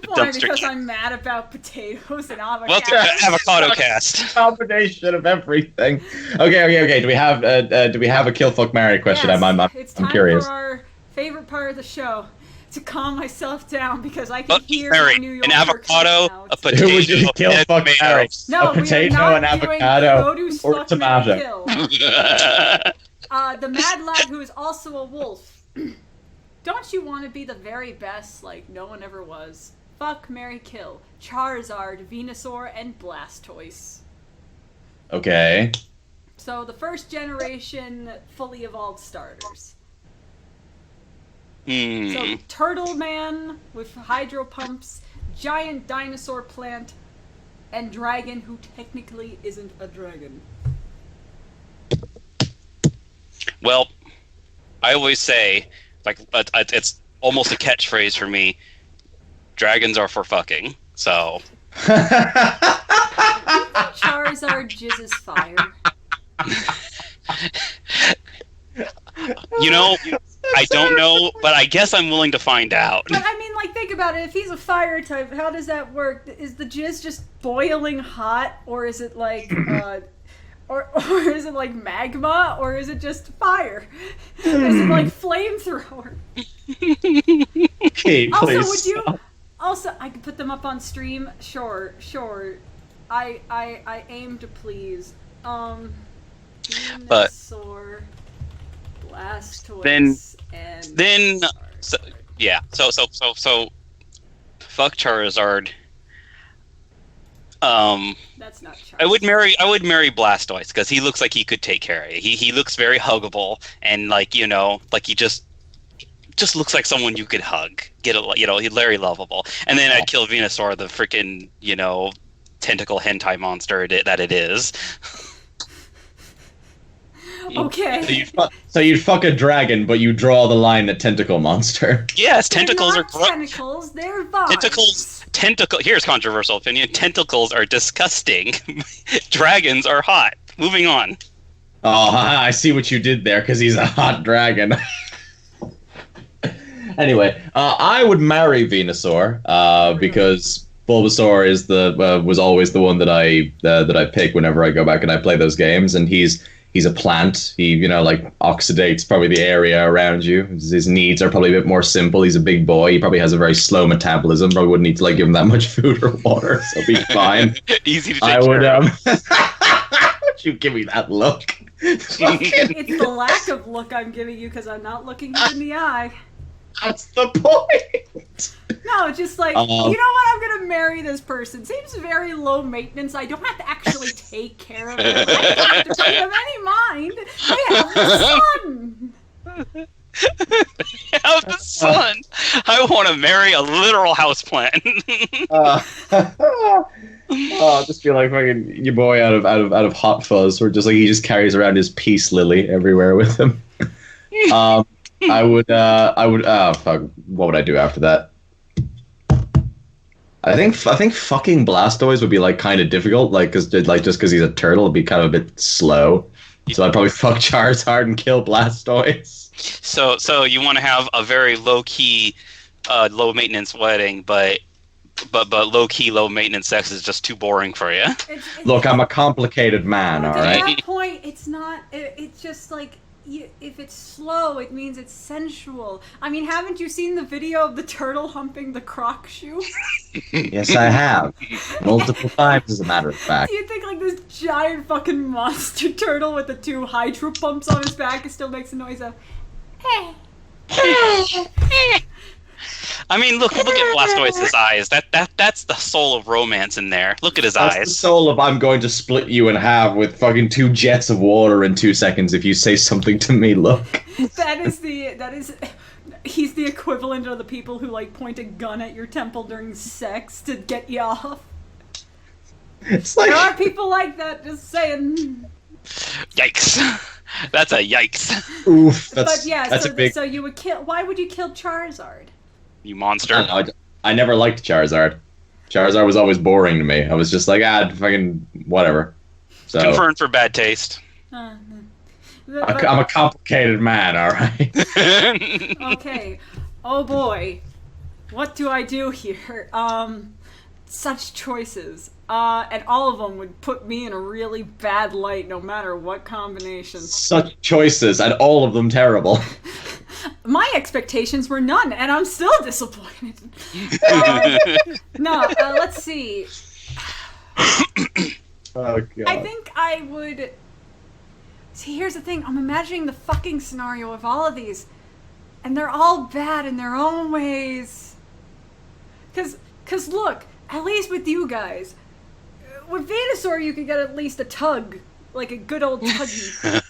Why? Because I'm mad about potatoes and avocados. Welcome to AWKWARDCast. Combination of everything. Okay. Do we have a kill fuck marry question? Yes, I'm curious. It's time for our favorite part of the show, to calm myself down because I can hear marry New York an avocado, a potato, Who would you kill and fuck marry? No, a potato, we are an not doing avocado, produce or fuck, tomato? marry, kill. The mad lad who is also a wolf. Don't you want to be the very best like no one ever was? Fuck, marry, kill. Charizard, Venusaur, and Blastoise. Okay. So the first generation fully evolved starters. So Turtle Man with hydro pumps, giant dinosaur plant, and dragon who technically isn't a dragon. Well, I always say, like, it's almost a catchphrase for me. Dragons are for fucking. So. Charizard jizzes fire. I don't know, but I guess I'm willing to find out. But I mean, like, think about it. If he's a fire type, how does that work? Is the jizz just boiling hot, or is it like, or is it like magma, or is it just fire? Is it like flamethrower? Okay, also, please would you? stop. Also, I could put them up on stream. Sure. I aim to please. Venusaur, Blastoise, then fuck Charizard. That's not Charizard. I would marry Blastoise because he looks like he could take care of you. He looks very huggable and like he just looks like someone you could hug. He's very lovable. And then I'd kill Venusaur, the freaking tentacle hentai monster that it is. Okay. So you'd fuck a dragon, but you draw the line at tentacle monster. Yes, tentacles they're are not tentacles. They're vines. Here's controversial opinion. Tentacles are disgusting. Dragons are hot. Moving on. Oh, I see what you did there, because he's a hot dragon. Anyway, I would marry Venusaur, because Bulbasaur is was always the one that I pick whenever I go back and I play those games, and he's a plant. He oxidates probably the area around you. His needs are probably a bit more simple. He's a big boy. He probably has a very slow metabolism. Probably wouldn't need to give him that much food or water, so he'll be fine. Easy to take care of. Would you give me that look? It's the lack of look I'm giving you because I'm not looking you in the eye. That's the point. No, just like, you know what? I'm going to marry this person. Seems very low maintenance. I don't have to actually take care of them. I don't have to pay them any mind. They have the sun. They have the sun. I want to marry a literal houseplant. Just feel like fucking your boy out of Hot Fuzz, where just he just carries around his peace lily everywhere with him. I would fuck, what would I do after that? I think fucking Blastoise would be kind of difficult, just because he's a turtle, it'd be kind of a bit slow. So I'd probably fuck Charizard and kill Blastoise. So you want to have a very low-key, low-maintenance wedding, but low-key, low-maintenance sex is just too boring for you. Look, I'm a complicated man, all right? At that point, it's not... It's just like... if it's slow, it means it's sensual. I mean, haven't you seen the video of the turtle humping the croc shoe? Yes, I have. Multiple times, as a matter of fact. Do you think, like, this giant fucking monster turtle with the 2 hydro pumps on his back, it still makes a noise of... I mean, look at Blastoise's eyes. That's the soul of romance in there. Look at his eyes. That's the soul of I'm going to split you in half with fucking 2 jets of water in 2 seconds if you say something to me, look. He's the equivalent of the people who, like, point a gun at your temple during sex to get you off. It's like... There are people like that, just saying. Yikes. That's a yikes. Oof, that's a big... So you would kill... Why would you kill Charizard? You monster. I never liked Charizard. Charizard was always boring to me. I was just like, fucking whatever. So confirmed for bad taste. I'm a complicated man, alright? Okay. Oh boy. What do I do here? Such choices. And all of them would put me in a really bad light, no matter what combination. Such choices, and all of them terrible. My expectations were none, and I'm still disappointed. Let's see. Oh, God. I think I would... See, here's the thing. I'm imagining the fucking scenario of all of these, and they're all bad in their own ways. Cause look, at least with you guys, with Venusaur you could get at least a tug, like a good old tuggy.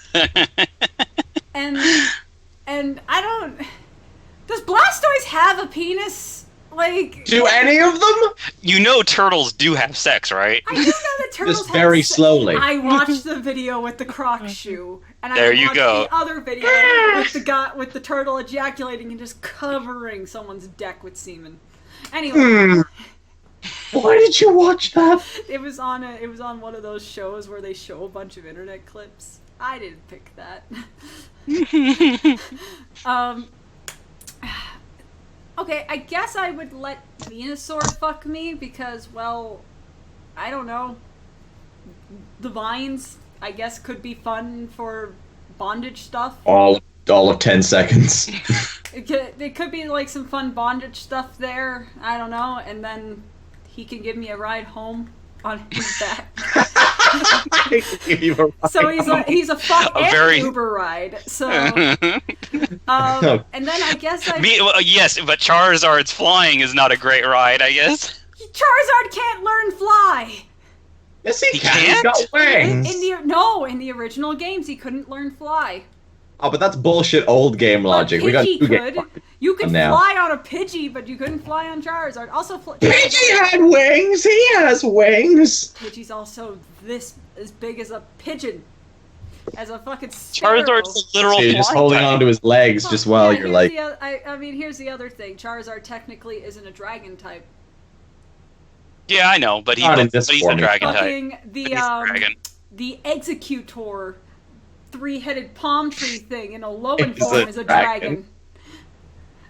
And I don't... Does Blastoise have a penis? Like... Do any of them? You know turtles do have sex, right? I do know that turtles Just very slowly. I watched the video with the croc shoe. And there I you watched go. the other video with the guy with the turtle ejaculating and just covering someone's deck with semen. Anyway... Why did you watch that? It was on one of those shows where they show a bunch of internet clips. I didn't pick that. Okay, I guess I would let Venusaur fuck me because, well, I don't know. The vines, I guess, could be fun for bondage stuff. All of 10 seconds. It could be like some fun bondage stuff there. I don't know, and then he can give me a ride home on his back. So he's a fuck and Uber ride. So, and then I guess yes, but Charizard's flying is not a great ride, I guess. Charizard can't learn fly. Yes, he can. He's got wings. In the original games, he couldn't learn fly. Oh, but that's bullshit old game logic. We got You could fly on a Pidgey, but you couldn't fly on Charizard. Also, Pidgey had wings. He has wings. Pidgey's also as big as a pigeon, as a fucking sparrow. Charizard's a literal. So you're just holding onto his legs just while you're like. I mean, here's the other thing. Charizard technically isn't a dragon type. Yeah, I know, but he's a dragon type. The Executor 3-headed palm tree thing in a Alolan form is a dragon.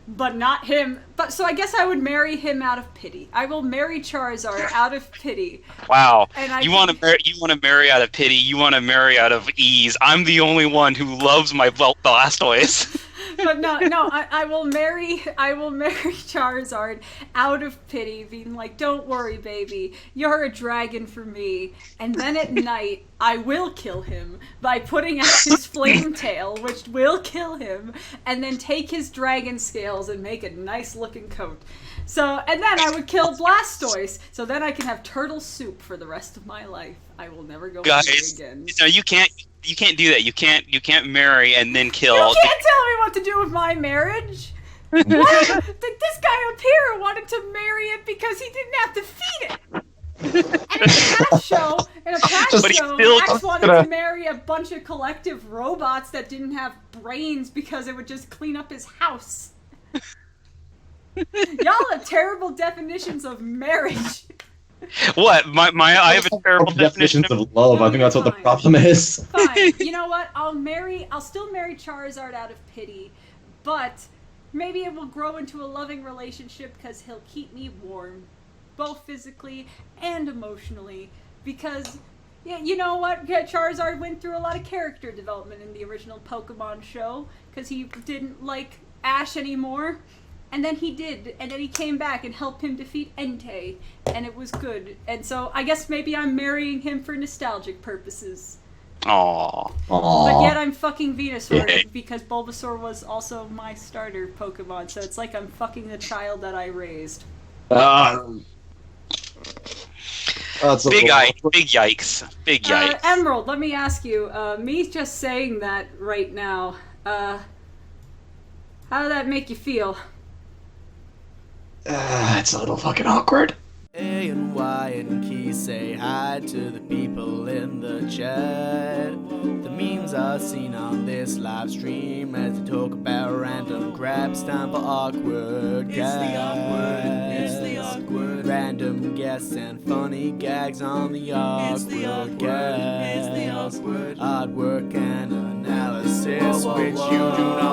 But not him. But so I guess I would marry him out of pity. I will marry Charizard out of pity. Wow. You want to marry out of pity. You want to marry out of ease. I'm the only one who loves my Blastoise. But no, I will marry Charizard out of pity, being like, don't worry, baby, you're a dragon for me. And then at night, I will kill him by putting out his flame tail, which will kill him, and then take his dragon scales and make a nice looking coat. So, and then I would kill Blastoise, so then I can have turtle soup for the rest of my life. I will never go hungry again. No, you can't do that. You can't marry and then kill. You can't tell me what to do with my marriage. What? This guy up here wanted to marry it because he didn't have to feed it. And in a past show, Max wanted to marry a bunch of collective robots that didn't have brains because it would just clean up his house. Y'all have terrible definitions of marriage. What? I have a terrible definition of love. No, I think that's what the fine. problem is. Fine. You know what? I'll still marry Charizard out of pity, but maybe it will grow into a loving relationship because he'll keep me warm, both physically and emotionally. Because, yeah, you know what? Charizard went through a lot of character development in the original Pokemon show because he didn't like Ash anymore. And then he did, and then he came back and helped him defeat Entei, and it was good. And so I guess maybe I'm marrying him for nostalgic purposes. Aww. But yet I'm fucking Venusaur Yeah. because Bulbasaur was also my starter Pokemon, so it's like I'm fucking the child that I raised. Big yikes. Big yikes. Emerald, let me ask you, me just saying that right now, how did that make you feel? It's a little fucking awkward. A and Y and Key say hi to the people in the chat. The memes are seen on this live stream as they talk about random grabs. Time for awkward guests. It's the awkward. Random guests and funny gags on the awkward guests. It's the awkward. Hard work and analysis, which you do not